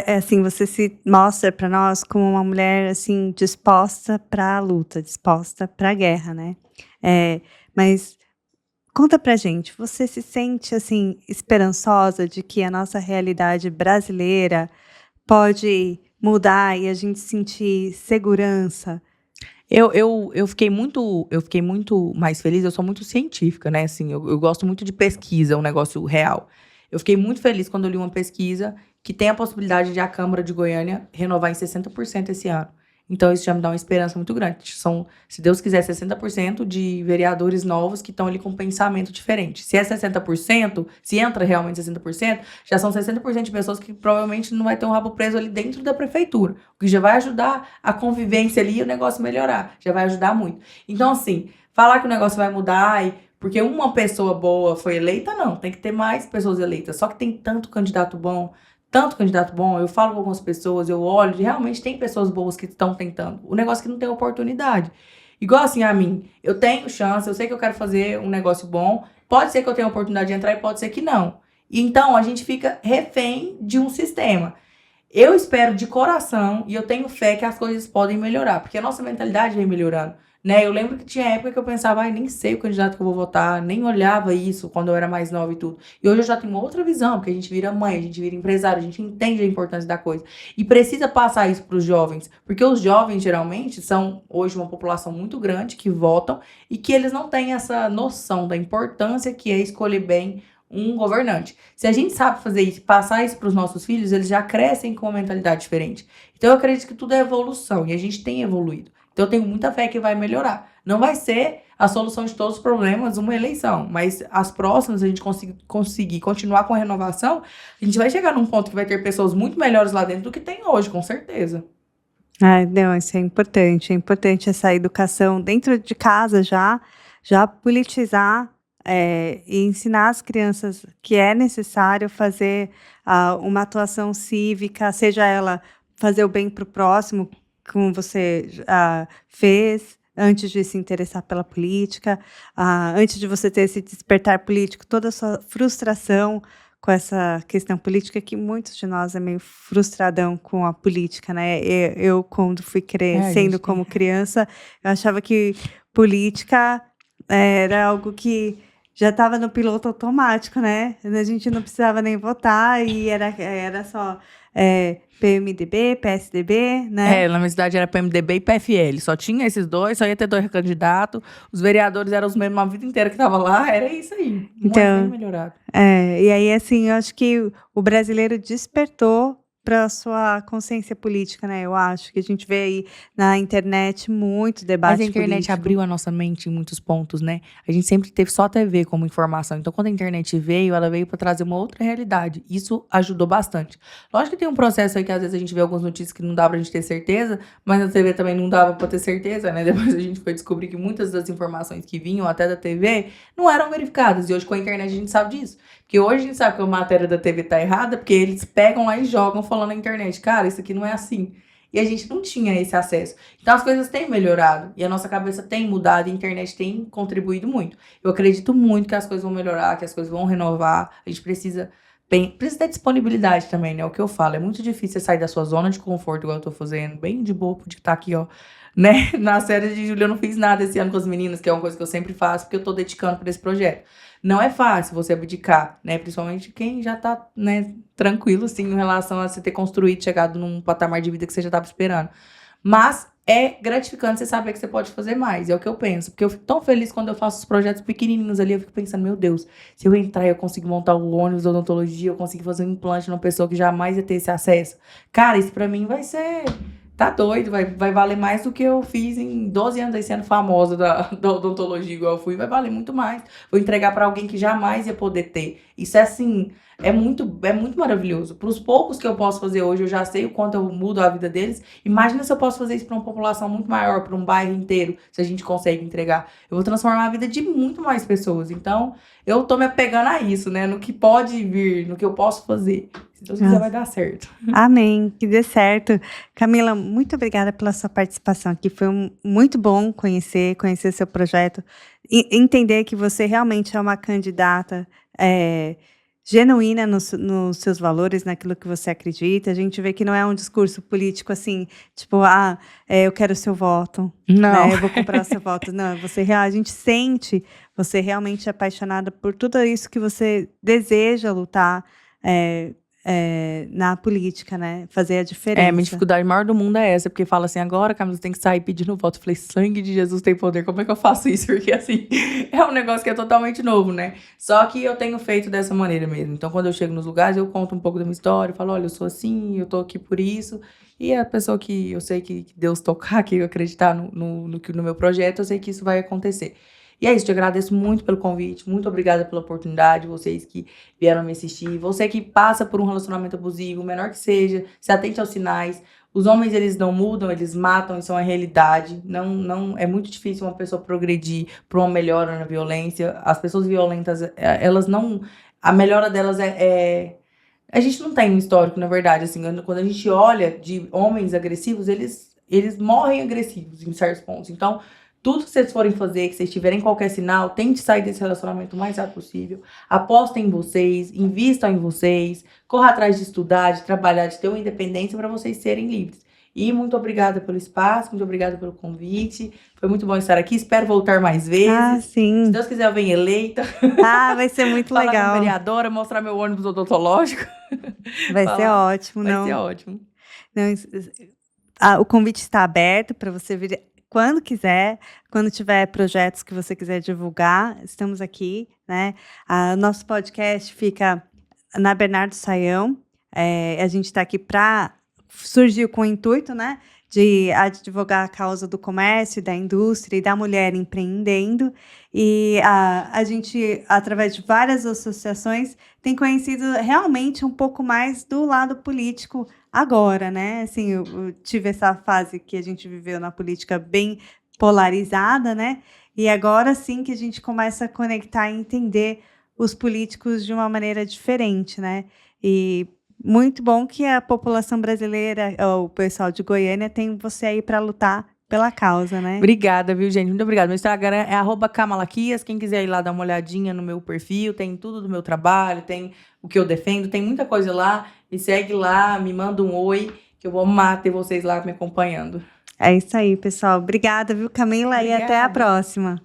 Assim, você se mostra para nós como uma mulher, assim, disposta para a luta, disposta para a guerra, né? Mas conta pra gente, você se sente, assim, esperançosa de que a nossa realidade brasileira pode mudar e a gente sentir segurança? Eu fiquei muito mais feliz, eu sou muito científica, né? Assim, eu gosto muito de pesquisa, um negócio real. Eu fiquei muito feliz quando eu li uma pesquisa que tem a possibilidade de a Câmara de Goiânia renovar em 60% esse ano. Então, isso já me dá uma esperança muito grande. São, se Deus quiser, 60% de vereadores novos que estão ali com um pensamento diferente. Se é 60%, se entra realmente 60%, já são 60% de pessoas que provavelmente não vai ter um rabo preso ali dentro da prefeitura. O que já vai ajudar a convivência ali e o negócio melhorar. Já vai ajudar muito. Então, assim, falar que o negócio vai mudar porque uma pessoa boa foi eleita, não. Tem que ter mais pessoas eleitas. Só que tem tanto candidato bom, eu falo com algumas pessoas, eu olho, e realmente tem pessoas boas que estão tentando. O negócio é que não tem oportunidade. Igual assim a mim, eu tenho chance, eu sei que eu quero fazer um negócio bom, pode ser que eu tenha oportunidade de entrar e pode ser que não. E então a gente fica refém de um sistema. Eu espero de coração e eu tenho fé que as coisas podem melhorar, porque a nossa mentalidade vem melhorando, né? Eu lembro que tinha época que eu pensava, nem sei o candidato que eu vou votar, nem olhava isso quando eu era mais nova e tudo. E hoje eu já tenho outra visão, porque a gente vira mãe, a gente vira empresário, a gente entende a importância da coisa. E precisa passar isso para os jovens, porque os jovens geralmente são hoje uma população muito grande que votam e que eles não têm essa noção da importância que é escolher bem um governante. Se a gente sabe fazer isso, passar isso para os nossos filhos, eles já crescem com uma mentalidade diferente. Então eu acredito que tudo é evolução e a gente tem evoluído. Então eu tenho muita fé que vai melhorar. Não vai ser a solução de todos os problemas uma eleição, mas as próximas, a gente conseguir continuar com a renovação, a gente vai chegar num ponto que vai ter pessoas muito melhores lá dentro do que tem hoje, com certeza. Não, isso é importante essa educação dentro de casa já politizar e ensinar as crianças que é necessário fazer uma atuação cívica, seja ela fazer o bem para o próximo, como você fez antes de se interessar pela política, antes de você ter esse despertar político, toda a sua frustração com essa questão política, que muitos de nós é meio frustradão com a política, né? Eu quando fui crescendo como criança, eu achava que política era algo que já estava no piloto automático, né? A gente não precisava nem votar e era só PMDB, PSDB, né? Na minha cidade era PMDB e PFL. Só tinha esses dois, só ia ter 2 candidatos. Os vereadores eram os mesmos a vida inteira que tava lá. Era isso aí. Não é nem melhorado. E aí, assim, eu acho que o brasileiro despertou para a sua consciência política, né? Eu acho que a gente vê aí na internet muito debate político. Mas a internet abriu a nossa mente em muitos pontos, né? A gente sempre teve só a TV como informação. Então, quando a internet veio, ela veio para trazer uma outra realidade. Isso ajudou bastante. Lógico que tem um processo aí que às vezes a gente vê algumas notícias que não dá pra gente ter certeza, mas na TV também não dava pra ter certeza, né? Depois a gente foi descobrir que muitas das informações que vinham até da TV não eram verificadas. E hoje com a internet a gente sabe disso. Porque hoje a gente sabe que a matéria da TV tá errada, porque eles pegam lá e jogam falando na internet, cara, isso aqui não é assim. E a gente não tinha esse acesso. Então as coisas têm melhorado. E a nossa cabeça tem mudado e a internet tem contribuído muito. Eu acredito muito que as coisas vão melhorar, que as coisas vão renovar. A gente precisa ter disponibilidade também, né? O que eu falo, é muito difícil você sair da sua zona de conforto, igual eu tô fazendo, bem de boa, de estar aqui, ó. Né? Na série de Júlia eu não fiz nada esse ano com as meninas, que é uma coisa que eu sempre faço, porque eu tô dedicando para esse projeto. Não é fácil você abdicar, né? Principalmente quem já tá, né, tranquilo, assim, em relação a você ter construído, chegado num patamar de vida que você já tava esperando. Mas é gratificante você saber que você pode fazer mais, é o que eu penso. Porque eu fico tão feliz quando eu faço os projetos pequenininhos ali, eu fico pensando, meu Deus, se eu entrar e eu consigo montar o ônibus da odontologia, eu consigo fazer um implante numa pessoa que jamais ia ter esse acesso. Cara, isso pra mim vai ser... Tá doido, vai valer mais do que eu fiz em 12 anos aí sendo famosa da odontologia, igual eu fui, vai valer muito mais. Vou entregar pra alguém que jamais ia poder ter. Isso é assim, é muito maravilhoso. Pros poucos que eu posso fazer hoje, eu já sei o quanto eu mudo a vida deles. Imagina se eu posso fazer isso pra uma população muito maior, pra um bairro inteiro, se a gente consegue entregar. Eu vou transformar a vida de muito mais pessoas. Então, eu tô me apegando a isso, né? No que pode vir, no que eu posso fazer. Se Deus quiser, vai dar certo. Amém, que dê certo. Camila, muito obrigada pela sua participação aqui. Foi muito bom conhecer seu projeto, entender que você realmente é uma candidata genuína nos seus valores, naquilo que você acredita. A gente vê que não é um discurso político assim, tipo, eu quero o seu voto, Não. né? Eu vou comprar o seu voto. Não, a gente sente você realmente apaixonada por tudo isso que você deseja lutar, na política, né? Fazer a diferença. Minha dificuldade maior do mundo é essa, porque fala assim, agora, Camila, você tem que sair pedindo voto. Eu falei, sangue de Jesus tem poder, como é que eu faço isso? Porque, assim, é um negócio que é totalmente novo, né? Só que eu tenho feito dessa maneira mesmo. Então, quando eu chego nos lugares, eu conto um pouco da minha história, falo, olha, eu sou assim, eu tô aqui por isso. E a pessoa que eu sei que Deus tocar, que eu acreditar no meu projeto, eu sei que isso vai acontecer. E é isso, te agradeço muito pelo convite, muito obrigada pela oportunidade, vocês que vieram me assistir, você que passa por um relacionamento abusivo, menor que seja, se atente aos sinais. Os homens, eles não mudam, eles matam, isso é uma realidade. Não, é muito difícil uma pessoa progredir para uma melhora na violência. As pessoas violentas, elas não... A melhora delas a gente não tem um histórico, na verdade, assim, quando a gente olha de homens agressivos, eles morrem agressivos em certos pontos. Então, tudo que vocês forem fazer, que vocês tiverem qualquer sinal, tente sair desse relacionamento o mais rápido possível. Apostem em vocês, invistam em vocês, corra atrás de estudar, de trabalhar, de ter uma independência para vocês serem livres. E muito obrigada pelo espaço, muito obrigada pelo convite. Foi muito bom estar aqui, espero voltar mais vezes. Sim. Se Deus quiser, eu venho eleita. Vai ser muito falar legal. Falar com a vereadora, mostrar meu ônibus odontológico. Vai ser ótimo. Vai ser ótimo. Não, o convite está aberto para você vir quando quiser, quando tiver projetos que você quiser divulgar, estamos aqui, né? Nosso podcast fica na Bernardo Sayão. A gente está aqui surgiu com o intuito, né, de advogar a causa do comércio, da indústria e da mulher empreendendo. E a gente, através de várias associações, tem conhecido realmente um pouco mais do lado político agora, né? Assim, eu tive essa fase que a gente viveu na política bem polarizada, né? E agora sim que a gente começa a conectar e entender os políticos de uma maneira diferente, né? E muito bom que a população brasileira, o pessoal de Goiânia, tem você aí para lutar pela causa, né? Obrigada, viu, gente? Muito obrigada. Meu Instagram é @camalaquias. Quem quiser ir lá dar uma olhadinha no meu perfil, tem tudo do meu trabalho, tem o que eu defendo, tem muita coisa lá. Me segue lá, me manda um oi, que eu vou amar ter vocês lá me acompanhando. É isso aí, pessoal. Obrigada, viu, Camila? Obrigada. E até a próxima.